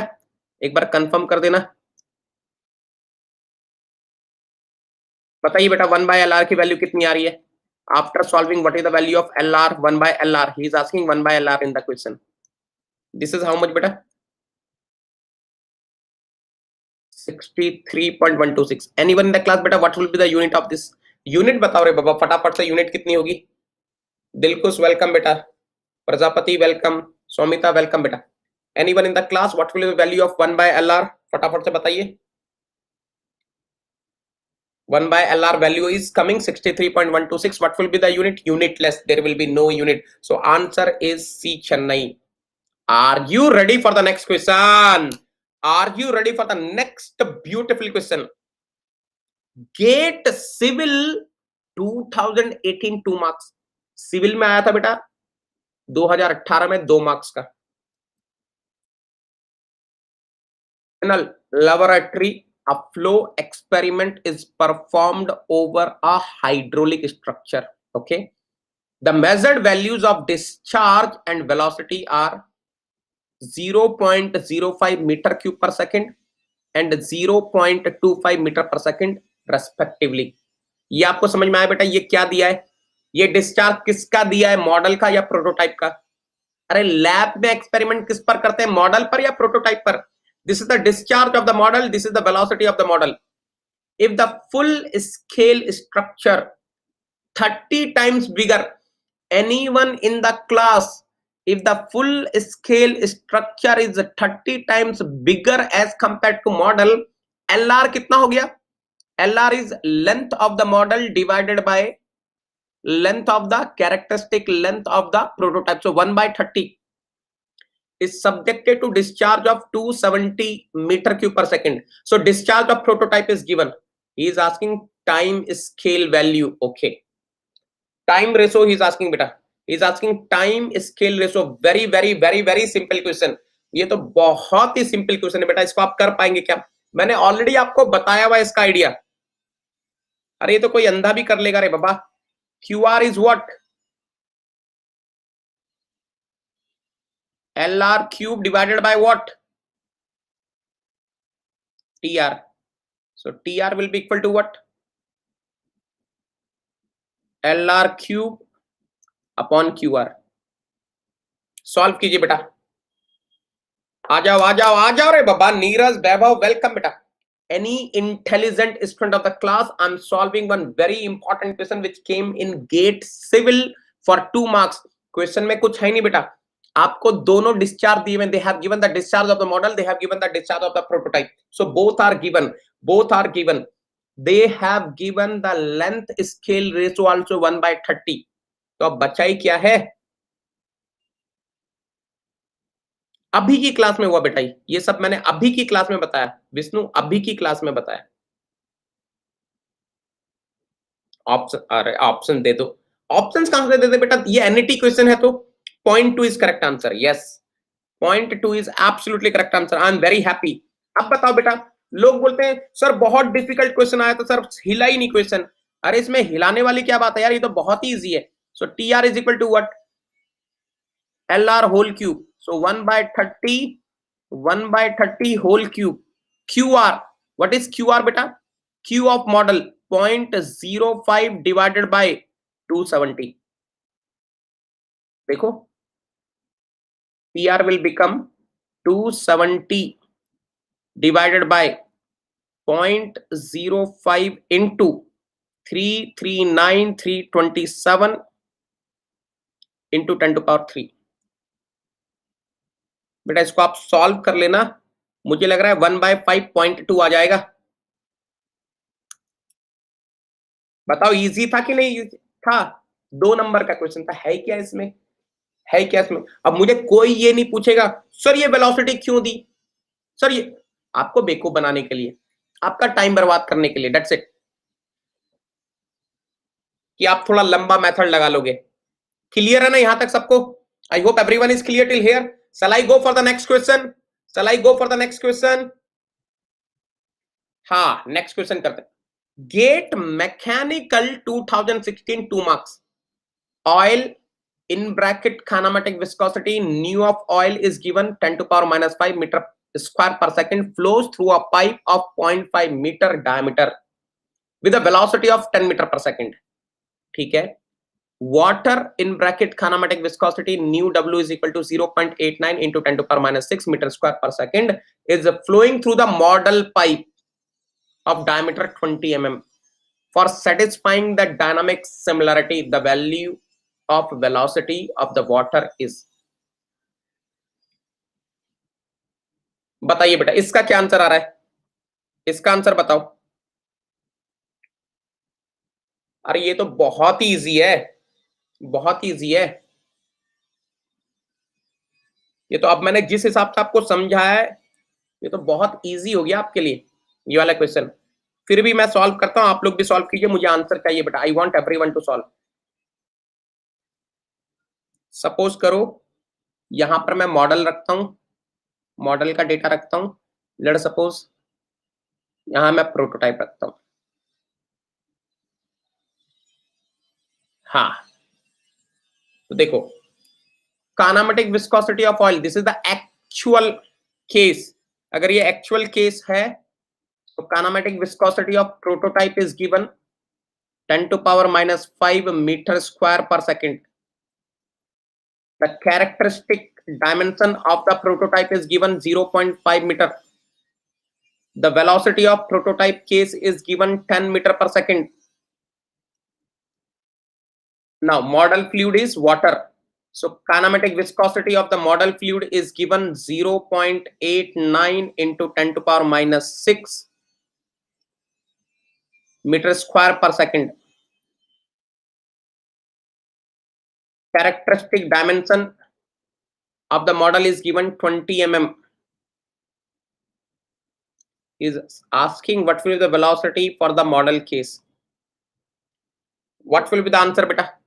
एक बार कंफर्म कर देना। बताइए बेटा 1/LR की वैल्यू कितनी आ रही है after solving, what is the value of LR 1/LR, he is asking 1/LR in the question, this is how much बेटा, 63.126। एनीवन इन द क्लास बेटा what will be the unit of this, unit बताओ रे बाबा फटाफट से, यूनिट कितनी होगी। दिलकुश वेलकम बेटा, प्रजापति वेलकम, सौमिता वेलकम बेटा। Anyone in the class what will be the value of 1/LR, फटाफट से बताइए। 1/LR value is coming 63.126, what will be the unit, unitless, there will be no unit, so answer is C Chennai। Are you ready for the next question? Are you ready for the next beautiful question? GATE Civil 2018 2 marks, civil में आया था बेटा 2018 में 2 मार्क्स का। laboratory, a flow experiment is performed over a hydraulic structure, okay, the measured values of discharge and velocity are 0.05 meter cube per second and 0.25 meter per second respectively। ये आपको समझ में आया बेटा, ये क्या दिया है, ये डिस्चार्ज किसका दिया है, मॉडल का या प्रोटोटाइप का। अरे लैब में एक्सपेरिमेंट किस पर करते हैं, मॉडल पर या प्रोटोटाइप पर। This is the discharge of the model, this is the velocity of the model. If the full scale structure 30 times bigger, anyone in the class, if the full scale structure is 30 times bigger as compared to model, LR कितना हो गया, LR is length of the model divided by length of the characteristic length of the prototype, so 1/30 is subjected to discharge of 270 meter cube per second. So discharge of prototype is given, he is asking time scale value, okay, time ratio he is asking beta, he is asking time scale ratio, very very very very simple question, ये तो बहुत ही सिंपल क्वेश्चन है बेटा, इसको आप कर पाएंगे क्या, मैंने ऑलरेडी आपको बताया हुआ इसका आइडिया। अरे ये तो कोई अंधा भी कर लेगा रे बाबा। QR is what, LR cube divided by what, TR, so TR will be equal to what, LR cube upon QR। Solve कीजिए बेटा, आ जाओ आ जाओ आ जाओ रे बाबा, नीरज वैभव वेलकम बेटा। Any intelligent student of the class, I'm solving one very important question which came in GATE Civil for 2 marks। Question में कुछ है नहीं बेटा, आपको दोनों डिस्चार्ज दिए हुए, they have given the discharge of the model, they have given the discharge of the prototype, so both are given, they have given the length scale ratio also 1/30। तो अब बचा ही क्या है, अभी की क्लास में हुआ बेटा, ये सब मैंने अभी की क्लास में बताया विष्णु, अभी की क्लास में बताया। ऑप्शन, अरे ऑप्शन दे दो, ऑप्शंस कहां से दे दे बेटा, ये एनईटी क्वेश्चन है तो 0.2 is correct answer, yes 0.2 is absolutely correct answer. I am very happy. अब बताओ बेटा, लोग बोलते हैं सर बहुत डिफिकल्ट क्वेश्चन आया तो सर हिला ही नहीं क्वेश्चन. अरे इसमें हिलाने वाली क्या बात है यार, ये तो बहुत ही इजी है. So T R is equal to what? L R whole cube. So 1/30 whole cube. Q R, what is Q R बेटा? Q of model 0.05 divided by 270. देखो PR will become 270 divided by 0.05 into 339,327 into 10 to power 3. बेटा इसको आप सॉल्व कर लेना. मुझे लग रहा है 1/5.2 आ जाएगा. बताओ इजी था कि नहीं था? 2 नंबर का क्वेश्चन था. है क्या इसमें? है क्या इसमें? अब मुझे कोई ये नहीं पूछेगा सर ये वेलोसिटी क्यों दी. सर ये आपको बेवकूफ बनाने के लिए, आपका टाइम बर्बाद करने के लिए. That's it. कि आप थोड़ा लंबा मेथड लगा लोगे. क्लियर है ना यहां तक सबको? I hope everyone is clear till here. Shall I go for the next question? Shall I go for the next question? हाँ, नेक्स्ट क्वेश्चन करते हैं. GATE mechanical 2016 2 marks. Oil in bracket kinematic viscosity nu of oil is given 10 to power minus 5 meter square per second flows through a pipe of 0.5 meter diameter with a velocity of 10 meter per second. ठीक है. water in bracket kinematic viscosity nu w is equal to 0.89 into 10 to power minus 6 meter square per second is flowing through the model pipe of diameter 20 mm. For satisfying the dynamic similarity, the value of velocity of the water is. बताइए बेटा इसका क्या आंसर आ रहा है? इसका आंसर बताओ. अरे ये तो बहुत ही इजी है, बहुत ही इजी है. ये तो अब मैंने जिस हिसाब से आपको समझाया है ये तो बहुत इजी हो गया आपके लिए ये वाला क्वेश्चन. फिर भी मैं सॉल्व करता हूं, आप लोग भी सॉल्व कीजिए. मुझे आंसर चाहिए बेटा. I want everyone to solve. Suppose करो यहां पर मैं मॉडल रखता हूं, मॉडल का डेटा रखता हूं. लेट सपोज यहां मैं प्रोटोटाइप रखता हूं. हाँ तो देखो kinematic viscosity of oil, this is the actual case. अगर ये एक्चुअल केस है तो kinematic viscosity of prototype is given 10 to power minus 5 meter square per second. The characteristic dimension of the prototype is given 0.5 meter. The velocity of prototype case is given 10 meter per second. Now model fluid is water. So kinematic viscosity of the model fluid is given 0.89 into 10 to power minus 6 meter square per second. Characteristic dimension of the model is given 20 mm. Is asking what will be the velocity for the model case. What will be the answer बेटा?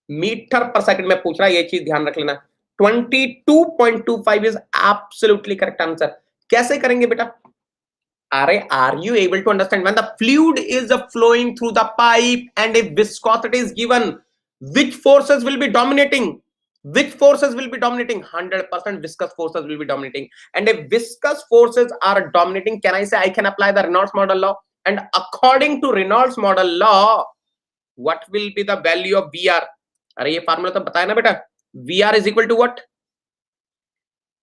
मीटर पर सेकंड में पूछ रहा है, ये चीज ध्यान रख लेना. 22.25 इज एब्सोल्युटली करेक्ट आंसर. कैसे करेंगे बेटा? अरे are you able to understand? When the fluid is flowing through the pipe and if viscosity is given, which forces will be dominating? Which forces will be dominating? 100% viscous forces will be dominating. And if viscous forces are dominating, can I say I can apply the Reynolds model law? And according to Reynolds model law, what will be the value of VR? अरे ये फार्मूला तो बताया ना बेटा. VR is equal to what?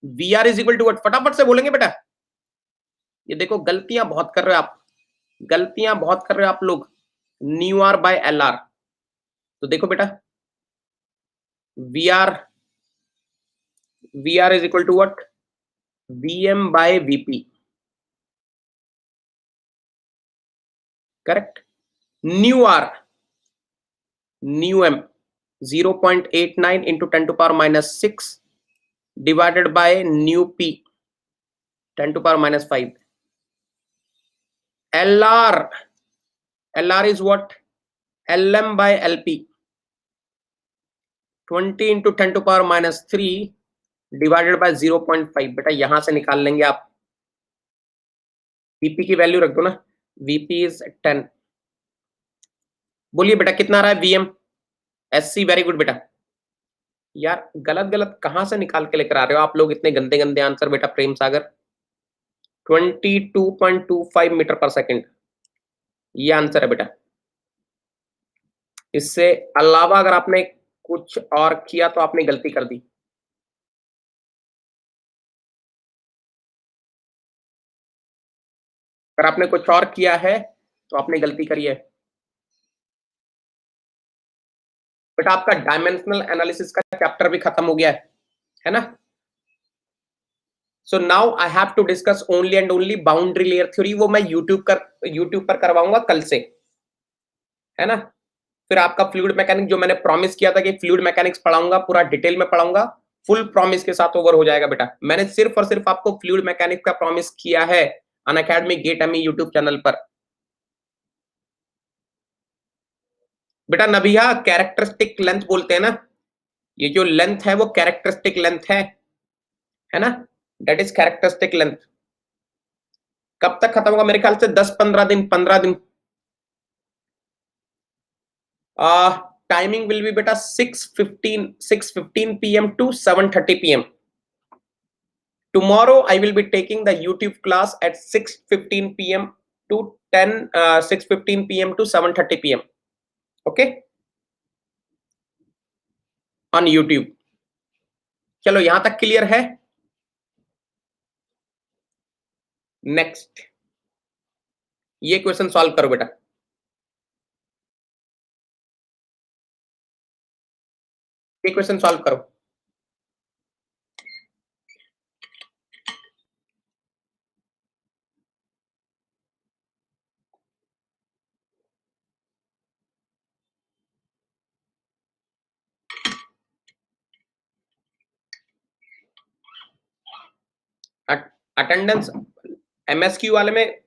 VR is equal to what? फटाफट से बोलेंगे बेटा. ये देखो गलतियां बहुत कर रहे हो आप, गलतियां बहुत कर रहे हो आप लोग. Nu R by L R. तो देखो बेटा VR is equal to what? VM by VP. Correct. Nu R, nu M 0.89 into 10 to power minus 6 divided by nu P 10 to power minus 5. LR is what? LM by LP 20 into 10⁻³ divided by 0.5। बेटा यहां से निकाल लेंगे आप, वीपी की वैल्यू रख दो ना, वीपी इज 10। बोलिए बेटा कितना आ रहा है वीएम? एससी, वेरी गुड बेटा। यार गलत गलत कहां से निकाल के लेकर आ रहे हो आप लोग, इतने गंदे गंदे आंसर बेटा। प्रेम सागर 22.25 मीटर पर सेकेंड, ये आंसर है बेटा। इससे अलावा अगर आपने कुछ और किया तो आपने गलती कर दी। अगर आपने कुछ और किया है तो आपने गलती करी है बेटा। आपका डायमेंशनल एनालिसिस का चैप्टर भी खत्म हो गया है ना। So now I have to discuss only and only boundary layer theory. वो मैं यूट्यूब पर करवाऊंगा कल से, है ना। फिर आपका फ्लूइड मैकेनिक्स जो मैंने प्रॉमिस किया था कि फ्लूइड मैकेनिक्स पढ़ाऊंगा, पूरा डिटेल में पढ़ाऊंगा, फुल प्रॉमिस के साथ ओवर हो जाएगा बेटा। मैंने सिर्फ और सिर्फ आपको फ्लूइड मैकेनिक्स का प्रॉमिस किया है Unacademy GATE ME YouTube channel पर। बेटा नबिया कैरेक्टरिस्टिक लेंथ बोलते हैं ना, ये जो लेंथ है वो कैरेक्टरिस्टिक लेंथ है ना, दैट इज कैरेक्टरिस्टिक लेंथ। कब तक खत्म होगा? मेरे ख्याल से 10-15 दिन, 15 दिन। टाइमिंग विल बी बेटा 6:15 PM to 7:30 PM. Tomorrow I will be taking the YouTube class at 6:15 PM to 6:15 PM to 7:30 PM. Okay, on YouTube. चलो यहां तक क्लियर है। नेक्स्ट ये क्वेश्चन सॉल्व करो बेटा। ये क्वेश्चन सॉल्व करो। अटेंडेंस एमएसक्यू वाले में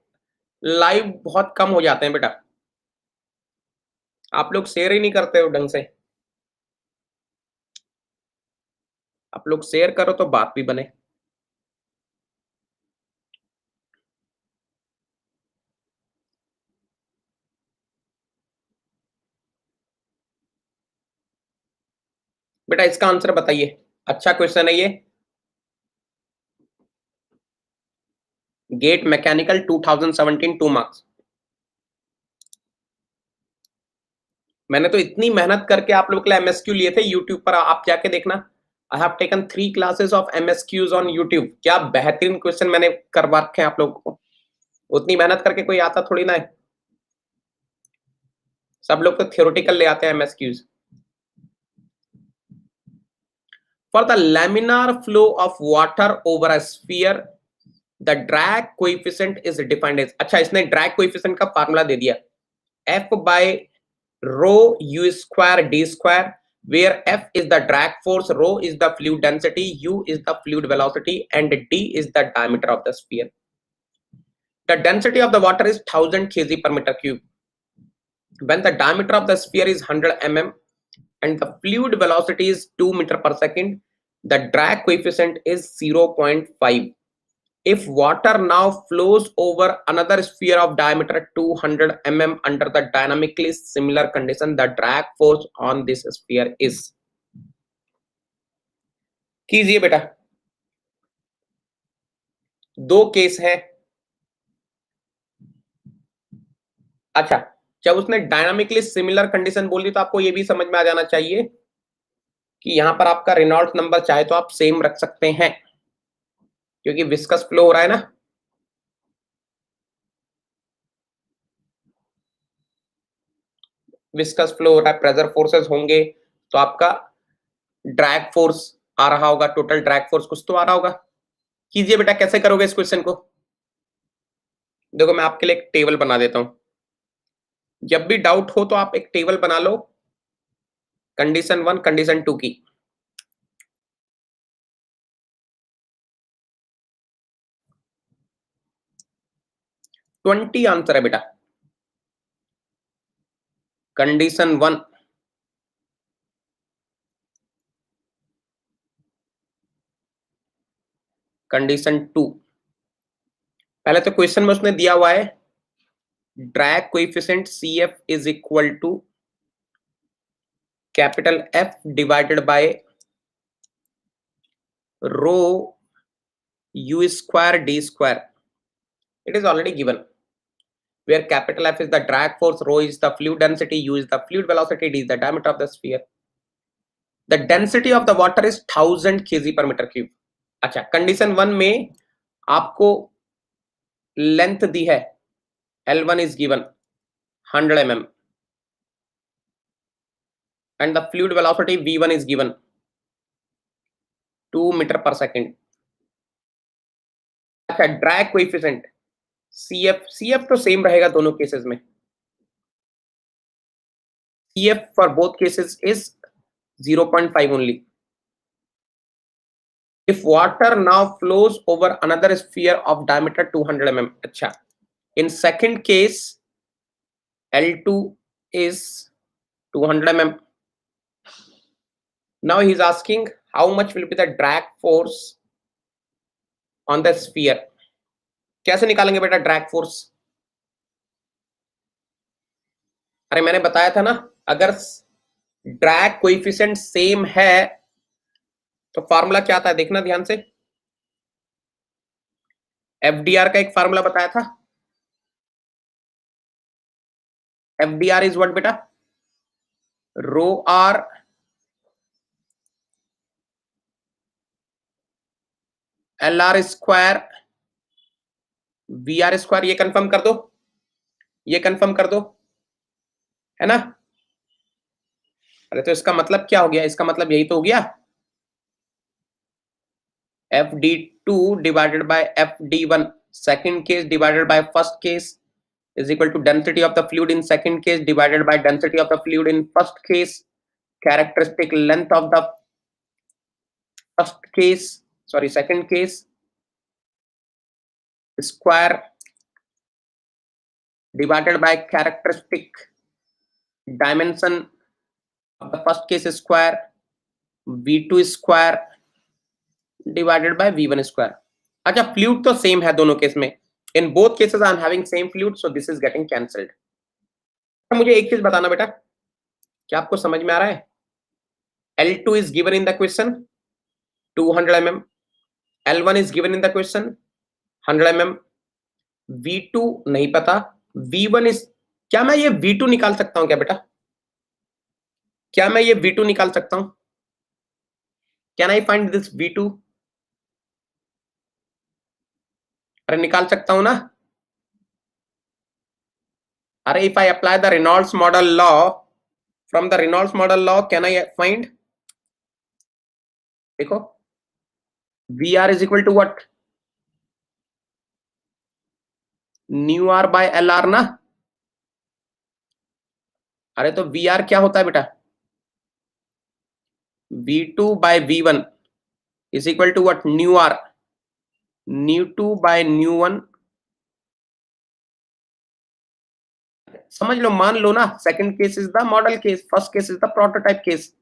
लाइव बहुत कम हो जाते हैं बेटा, आप लोग शेयर ही नहीं करते हो ढंग से। आप लोग शेयर करो तो बात भी बने। बेटा इसका आंसर बताइए, अच्छा क्वेश्चन है ये। GATE mechanical 2017 2 marks. मैंने तो इतनी मेहनत करके आप लोग के लिए एमएसक्यू लिए थे यूट्यूब पर, आप जाके देखना। I have taken 3 classes of MSQs on YouTube. क्या बेहतरीन क्वेश्चन मैंने करवा रखे हैं आप लोगों को। उतनी मेहनत करके कोई आता थोड़ी ना है, सब लोग तो थियोरेटिकल ले आते हैं MSQs. For the laminar flow of water over a sphere the drag coefficient is defined as. अच्छा इसने ड्रैग कोएफिशिएंट का फार्मूला दे दिया, F by rho u square d square, where F is the drag force, rho is the fluid density, u is the fluid velocity, and d is the diameter of the sphere. The density of the water is 1000 kg per meter cube. When the diameter of the sphere is 100 mm and the fluid velocity is 2 meter per second, the drag coefficient is 0.5. If water now flows over another sphere of diameter 200 mm under the dynamically similar condition, the drag force on this sphere is। कीजिए बेटा, दो केस है। अच्छा जब उसने डायनामिकली सिमिलर कंडीशन बोली तो आपको ये भी समझ में आ जाना चाहिए कि यहां पर आपका रेनॉल्ड्स नंबर चाहे तो आप सेम रख सकते हैं, क्योंकि विस्कस फ्लो हो रहा है ना। विस्कस फ्लो हो रहा है, प्रेशर फोर्सेस होंगे तो आपका ड्रैग फोर्स आ रहा होगा, टोटल ड्रैग फोर्स कुछ तो आ रहा होगा। कीजिए बेटा, कैसे करोगे इस क्वेश्चन को? देखो मैं आपके लिए एक टेबल बना देता हूं, जब भी डाउट हो तो आप एक टेबल बना लो, कंडीशन 1 कंडीशन 2 की। ट्वेंटी आंसर है बेटा। कंडीशन 1 कंडीशन 2, पहले तो क्वेश्चन में उसने दिया हुआ है drag coefficient CF is equal to capital F divided by rho U square D square. It is already given where capital F is the drag force, rho is the fluid density, U is the fluid velocity, D is the diameter of the sphere. The density of the water is 1000 kg per meter cube. अच्छा, कंडीशन 1 में आपको लेंथ दी है L1 is given 100 mm and the fluid velocity V1 is given 2 meter per second. अच्छा, ड्रैग कोएफिशिएंट CF तो सेम रहेगा दोनों केसेस में. CF for both cases is 0.5 only. If water now flows over another sphere of diameter 200 mm. अच्छा, in second case L2 is 200 mm. Now he is asking how much will be the drag force on the sphere. कैसे निकालेंगे बेटा ड्रैग फोर्स? अरे मैंने बताया था ना, अगर ड्रैग कोएफिशिएंट सेम है तो फार्मूला क्या था, देखना ध्यान से. FDR का एक फार्मूला बताया था. FDR इज व्हाट बेटा? Rho R LR square VR square. ये कंफर्म कर दो, ये कंफर्म कर दो, है ना? अरे तो इसका मतलब क्या हो गया? इसका मतलब यही तो हो गया, FD2 divided by FD1 second case divided by first case is equal to density of the fluid in second case divided by density of the fluid in first case, characteristic length of the second case square divided by characteristic dimension of the first case square V2 square divided by V1 square. अच्छा, फ्लूइड तो सेम है दोनों केस में. इन both cases I am having same fluid, so this is getting cancelled. मुझे एक चीज बताना बेटा, क्या आपको समझ में आ रहा है? L2 is given in the question 200 mm, L1 is given in the question 100 mm, V2 नहीं पता, V1 is, क्या मैं ये V2 निकाल सकता हूं क्या बेटा? क्या मैं ये V2 निकाल सकता हूं? Can I find this V2? अरे निकाल सकता हूं ना. अरे if I apply the Reynolds model law, from the Reynolds model law can I find, देखो VR is equal to what? Nu R by LR ना. अरे तो VR क्या होता है बेटा? V2 by V1 is equal to what? Nu R, nu 2 by nu 1. समझ लो, मान लो ना, second case is the model case, first case is the prototype case.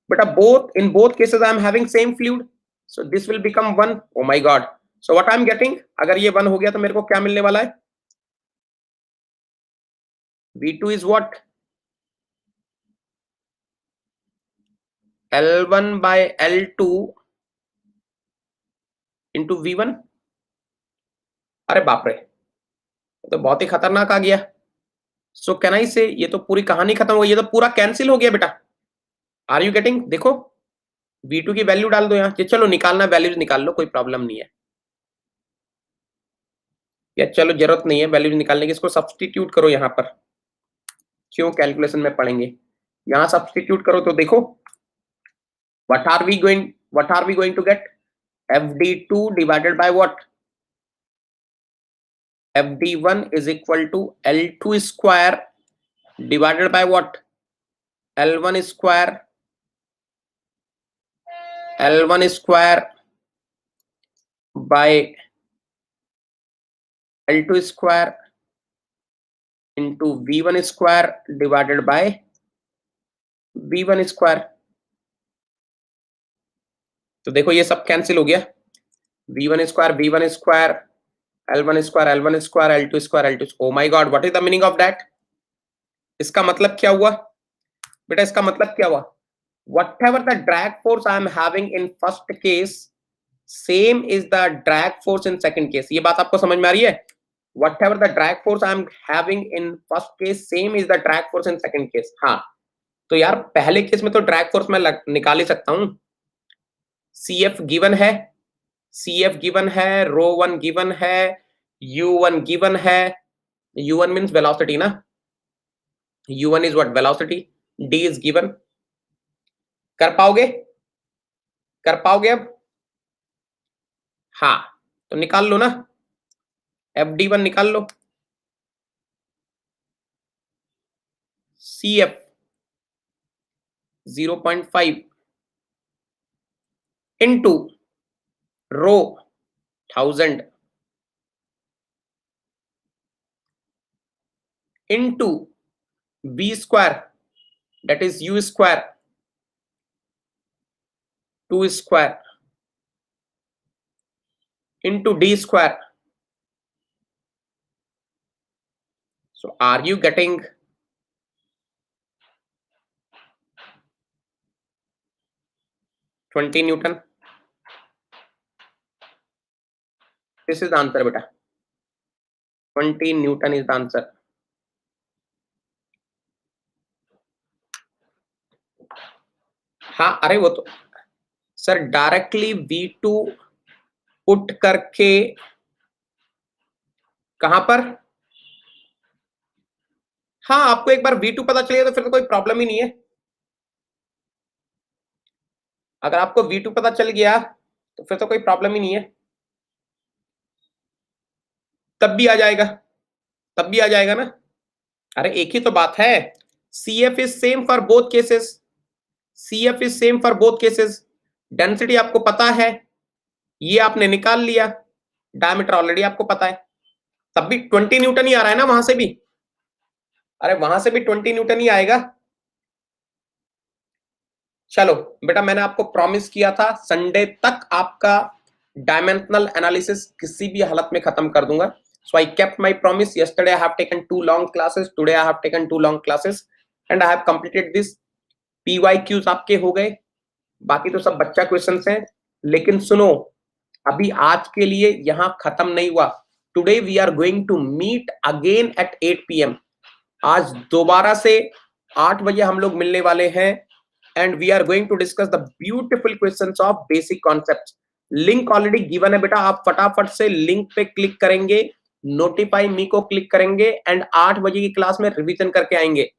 बेटा both in both cases I am having same fluid, so this will become 1. Oh my God, so what I am getting? अगर ये 1 हो गया तो मेरे को क्या मिलने वाला है? V2 is what? L1 by L2 into V1. अरे बाप रे, तो बहुत ही खतरनाक आ गया. सो कैन आई से, ये तो पूरी कहानी खत्म हो गई, ये तो पूरा कैंसिल हो गया बेटा. Are you getting? देखो V2 की वैल्यू डाल दो यहाँ. चलो निकालना, वैल्यूज निकाल लो, कोई प्रॉब्लम नहीं है. या चलो जरूरत नहीं है वैल्यूज निकालने की, इसको सब्स्टिट्यूट करो यहाँ पर. क्यों? कैलकुलेशन में पढ़ेंगे. यहाँ सब्स्टिट्यूट करो तो देखो what are we going to get? FD2 divided by what? FD1 is equal to L2 square divided by what? L1 square by L2 square into V1 square divided by V1 square. तो देखो ये सब कैंसिल हो गया. v1 square v1 square l1 square l1 square l2 square l2. Oh my god, what is the meaning of that? इसका मतलब क्या हुआ बेटा? इसका मतलब क्या हुआ? Whatever the drag force I am having in first case, same is the drag force in second case. ये बात आपको समझ में आ रही है? Whatever the drag force I am having in first case, same is the drag force in second case. हाँ, तो यार पहले केस में तो ड्रैग फोर्स मैं निकाल ही सकता हूं. CF गिवन है, CF गिवन है, रो वन गिवन है, U1 गिवन है. U1 मीन्स वेलोसिटी ना. U1 is what? Velocity. D is given. कर पाओगे? कर पाओगे अब? हाँ, तो निकाल लो ना. FD1 निकाल लो. CF 0.5 into rho 1000 into V square, that is U square 2 square into D square. So are you getting? Newton. This is the answer beta. 20 Newton is the answer. हाँ, अरे वो तो सर डायरेक्टली V2 पुट करके कहां पर? हाँ, आपको एक बार V2 पता चलेगा तो फिर तो कोई प्रॉब्लम ही नहीं है. अगर आपको V2 पता चल गया तो फिर तो कोई प्रॉब्लम ही नहीं है. तब भी आ जाएगा, तब भी आ जाएगा ना. अरे एक ही तो बात है. CF is same for both cases. CF is same for both cases. Density आपको पता है, ये आपने निकाल लिया. डायमीटर ऑलरेडी आपको पता है. तब भी 20 न्यूटन ही आ रहा है ना वहां से भी. अरे वहां से भी 20 न्यूटन ही आएगा. चलो बेटा, मैंने आपको प्रॉमिस किया था संडे तक आपका डायमेंशनल एनालिसिस किसी भी हालत में खत्म कर दूंगा. So I kept my promise. Yesterday I have taken 2 long classes. Today I have taken 2 long classes and I have completed this. PYQs आपके हो गए, बाकी तो सब बच्चा क्वेश्चंस हैं. लेकिन सुनो, अभी आज के लिए यहां खत्म नहीं हुआ. Today we are going to meet again at 8 PM. आज दोबारा से 8 बजे हम लोग मिलने वाले हैं and we are going to discuss the beautiful questions of basic concepts. Link already given है बेटा. आप फटाफट से लिंक पे क्लिक करेंगे, नोटिफाई मी को क्लिक करेंगे एंड 8 बजे की क्लास में रिवीजन करके आएंगे.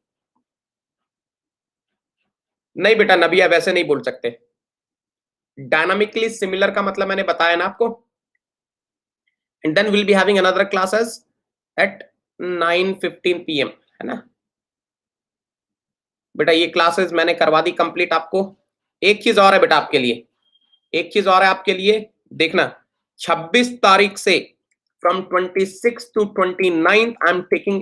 नहीं बेटा, नबिया वैसे नहीं बोल सकते. डायनामिकली सिमिलर का मतलब मैंने बताया ना आपको. And then will be having another classes at 9:15 PM, है ना बेटा. ये क्लासेस मैंने करवा दी कंप्लीट आपको. एक चीज और है बेटा आपके लिए, एक चीज और है आपके लिए. देखना, 26 तारीख से from 26 to 29th I am taking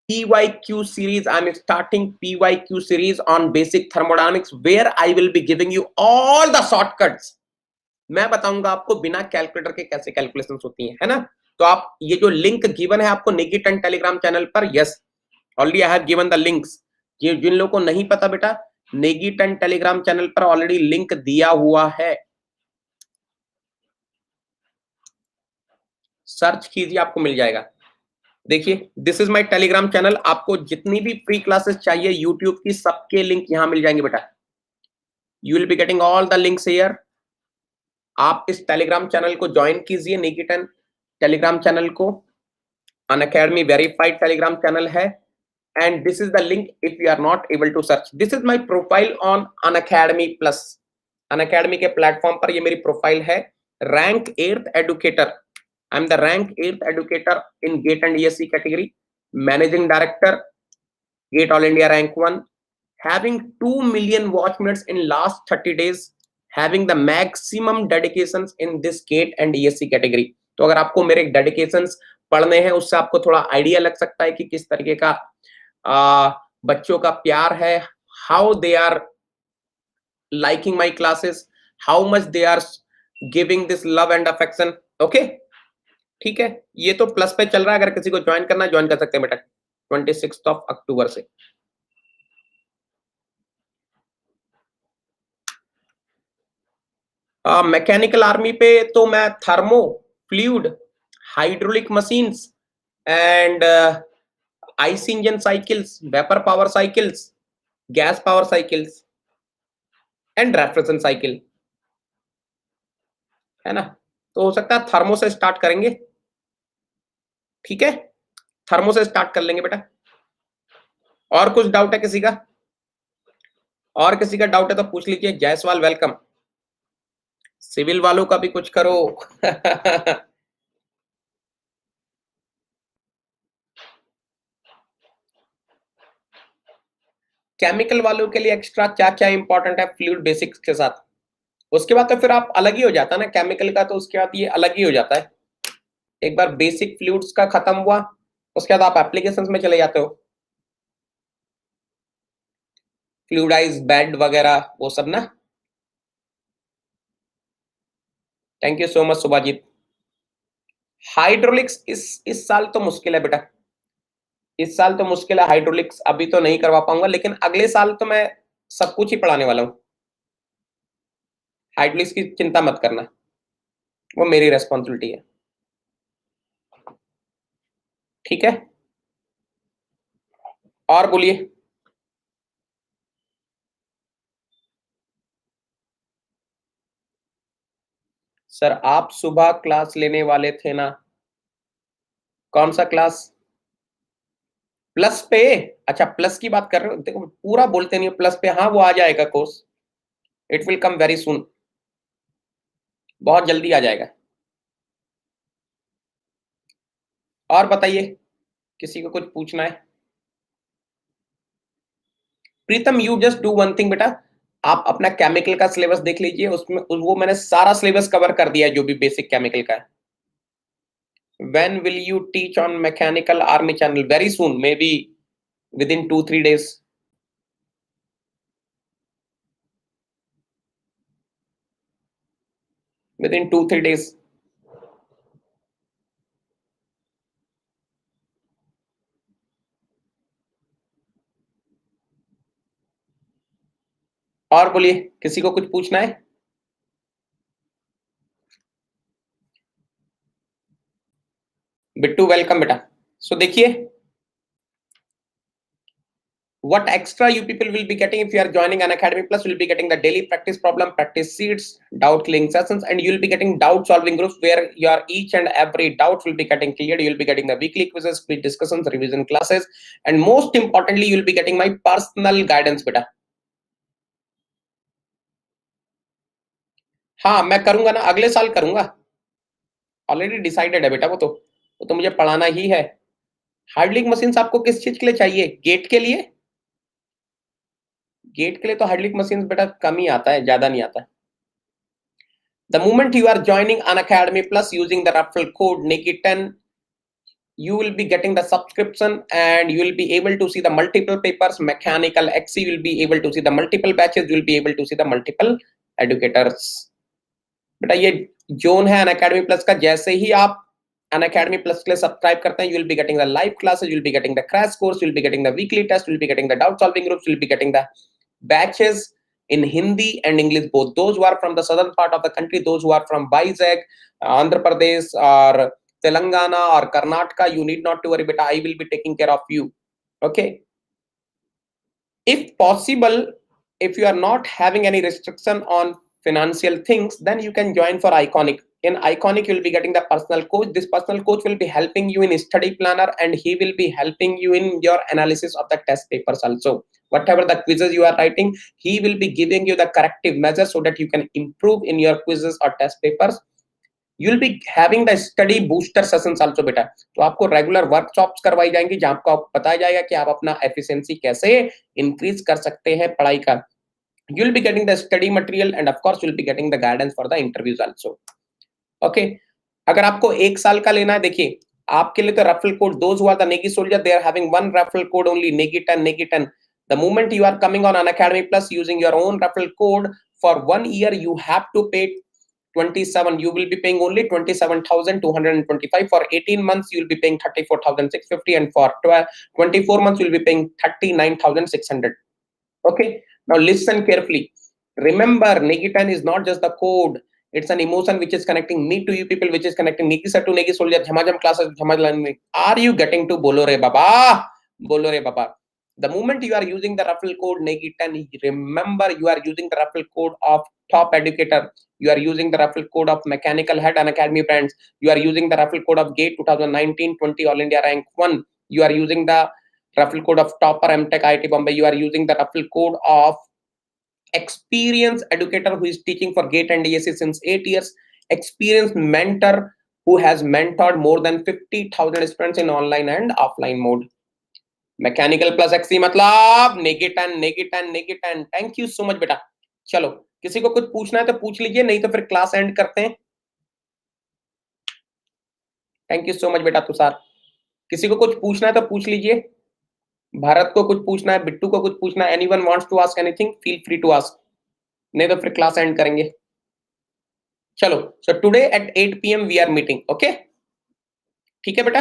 PYQ series. I am starting PYQ series on basic thermodynamics where I will be giving you all the shortcuts. मैं बताऊंगा आपको बिना कैलकुलेटर के कैसे कैलकुलेशंस होती हैं, है ना. तो आप ये जो लिंक गिवन है आपको नेगी 10 टेलीग्राम चैनल पर, yes already I have given the links. ये जिन लोगों को नहीं पता बेटा, नेगी 10 टेलीग्राम चैनल पर ऑलरेडी लिंक दिया हुआ है. सर्च कीजिए, आपको मिल जाएगा. देखिए, this is my Telegram channel. आपको जितनी भी फ्री क्लासेस चाहिए यूट्यूब की, सबके लिंक यहां मिल जाएंगे बेटा. You will be getting all the links here. आप इस टेलीग्राम चैनल को ज्वाइन कीजिए, नेगी 10 टेलीग्राम चैनल को. अनअकैडमी वेरीफाइड टेलीग्राम चैनल है. and this is the link if you are not able to search. This is my profile on Unacademy Plus. Unacademy के प्लेटफॉर्म पर ये मेरी प्रोफाइल है. Rank 8th educator. I am the rank 8th educator in GATE and ESC category. Managing director, GATE all India rank 1. having 2 million watch minutes in last 30 days. having the maximum dedications in this gate and ESC category. तो अगर आपको मेरे डेडिकेशंस पढ़ने हैं, उससे आपको थोड़ा आइडिया लग सकता है कि किस तरीके का बच्चों का प्यार है. How they are liking my classes, how much they are giving this love and affection. Okay, ठीक है, ये तो प्लस पे चल रहा है। अगर किसी को ज्वाइन करना, ज्वाइन कर सकते हैं बेटा 26 अक्टूबर से। मैकेनिकल आर्मी पे तो मैं thermo, fluid, hydraulic machines and ice engine cycles, vapour power cycles, gas power cycles and refrigeration cycle, है ना। तो हो सकता है थर्मो से स्टार्ट करेंगे, ठीक है, थर्मो से स्टार्ट कर लेंगे बेटा। और कुछ डाउट है किसी का? और किसी का डाउट है तो पूछ लीजिए। जायसवाल वेलकम। सिविल वालों का भी कुछ करो। केमिकल वालों के लिए एक्स्ट्रा क्या क्या इंपॉर्टेंट है फ्लूइड बेसिक्स के साथ? उसके बाद तो फिर आप अलग ही हो जाता है ना केमिकल का, तो उसके बाद ये अलग ही हो जाता है। एक बार बेसिक फ्लूइड्स का खत्म हुआ, उसके बाद आप एप्लीकेशंस में चले जाते हो, फ्लूइडाइज बेड वगैरह वो सब ना। Thank you so much Subhajit. Hydraulics इस साल तो मुश्किल है बेटा, इस साल तो मुश्किल है। हाइड्रोलिक्स अभी तो नहीं करवा पाऊंगा, लेकिन अगले साल तो मैं सब कुछ ही पढ़ाने वाला हूं। हाइड्रोलिक्स की चिंता मत करना, वो मेरी रेस्पॉन्सिबिलिटी है, ठीक है। और बोलिए। सर आप सुबह क्लास लेने वाले थे ना? कौन सा क्लास? प्लस पे? अच्छा प्लस की बात कर रहे हो। देखो पूरा बोलते नहीं हो प्लस पे। हाँ वो आ जाएगा course, it will come very soon, बहुत जल्दी आ जाएगा। और बताइए, किसी को कुछ पूछना है? Pritam you just do one thing बेटा, आप अपना केमिकल का सिलेबस देख लीजिए, उसमें वो मैंने सारा सिलेबस कवर कर दिया है जो भी बेसिक केमिकल का है। When will you teach on mechanical army channel? Very soon, maybe within 2-3 days. Within 2-3 days. और बोलिए, किसी को कुछ पूछना है? बिट्टू वेलकम बेटा। सो देखिए, what extra you people will be getting if you are joining an academy plus, will be getting the daily practice problem practice sheets, doubt clearing sessions, and you'll be getting doubt solving groups where your each and every doubt will be getting cleared. You'll be getting the weekly quizzes, quiz discussions, revision classes, and most importantly you'll be getting my personal guidance beta. हाँ मैं करूंगा ना, अगले साल करूंगा, ऑलरेडी डिसाइडेड है बेटा। वो तो मुझे पढ़ाना ही है। हार्डलिंग मशीन आपको किस चीज के लिए चाहिए? गेट के लिए? गेट के लिए तो हार्डलिंग मशीन बेटा कम ही आता है, ज्यादा नहीं आता है। The moment you are joining an Academy Plus using the referral code NIKI10, you will be getting the subscription and you will be able to see the multiple papers. Mechanical XC will be able to see the multiple batches. You will be able to see the multiple educators. बेटा ये जोन है Unacademy Plus का। जैसे ही आप Unacademy Plus के लिए सब्सक्राइब करते हैं, you will be getting the live classes, you will be getting the crash course, you will be getting the weekly test, you will be getting the doubt solving groups, you will be getting the batches in Hindi and English both. Those who are from the southern part of the country, those who are from Vizag, Andhra Pradesh or Telangana or Karnataka, you need not to worry, beta. I will be taking care of you. Okay. If possible, if you are not having any restriction on financial things, then you can join for Iconic. In Iconic, you will be getting the personal coach. This personal coach will be helping you in study planner and he will be helping you in your analysis of the test papers also. Whatever the quizzes you are writing, he will be giving you the corrective measures so that you can improve in your quizzes or test papers. You will be having the study booster sessions also बेटा। तो आपको रेगुलर वर्कशॉप्स करवाई जाएंगी जहां आपको बताया जाएगा कि आप अपना एफिशिएंसी कैसे इंक्रीज कर सकते हैं पढ़ाई का। You will be getting the study material and of course you will be getting the guidance for the interviews also. Okay. अगर आपको एक साल का लेना है, देखिए आपके लिए तो referral code, those who are the Negi soldier, they are having one referral code only, Negi10, Negi10. The moment you are coming on Unacademy Plus using your own referral code, for 1 year you have to pay 27, you will be paying only 27,225. For 18 months, you will be paying 34,650, and for 24 months, you will be paying 39,600. Okay, now listen carefully. Remember, Negitan is not just the code. It's an emotion which is connecting me to you people, which is connecting Negi sir to Negi soldier, Jhamajam classes, Jhamajam. Are you getting to Bolo Re Baba? Bolo Re Baba. The moment you are using the referral code Negitan, remember you are using the referral code of Top Educator. You are using the referral code of Mechanical Head and Academy Brands. You are using the referral code of GATE 2019-20 All India Rank 1. You are using the referral code of Topper MTech IIT Bombay. You are using the referral code of Experienced Educator who is teaching for GATE and DSC since 8 years. Experienced Mentor who has mentored more than 50,000 students in online and offline mode. Mechanical plus XC मतलब Negitan, Negitan, Negitan. Thank you so much बेटा. चलो किसी को कुछ पूछना है तो पूछ लीजिए, नहीं तो फिर क्लास एंड करते हैं. थैंक यू सो मच बेटा तुषार. किसी को कुछ पूछना है तो पूछ लीजिए. भारत को कुछ पूछना है, बिट्टू को कुछ पूछना है. Anyone wants to ask anything, feel free to ask, नहीं तो फिर क्लास एंड करेंगे. चलो, so today at 8 PM we are meeting. Okay, ठीक है बेटा,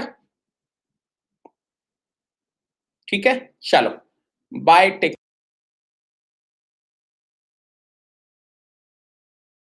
ठीक है. चलो बाय, टेक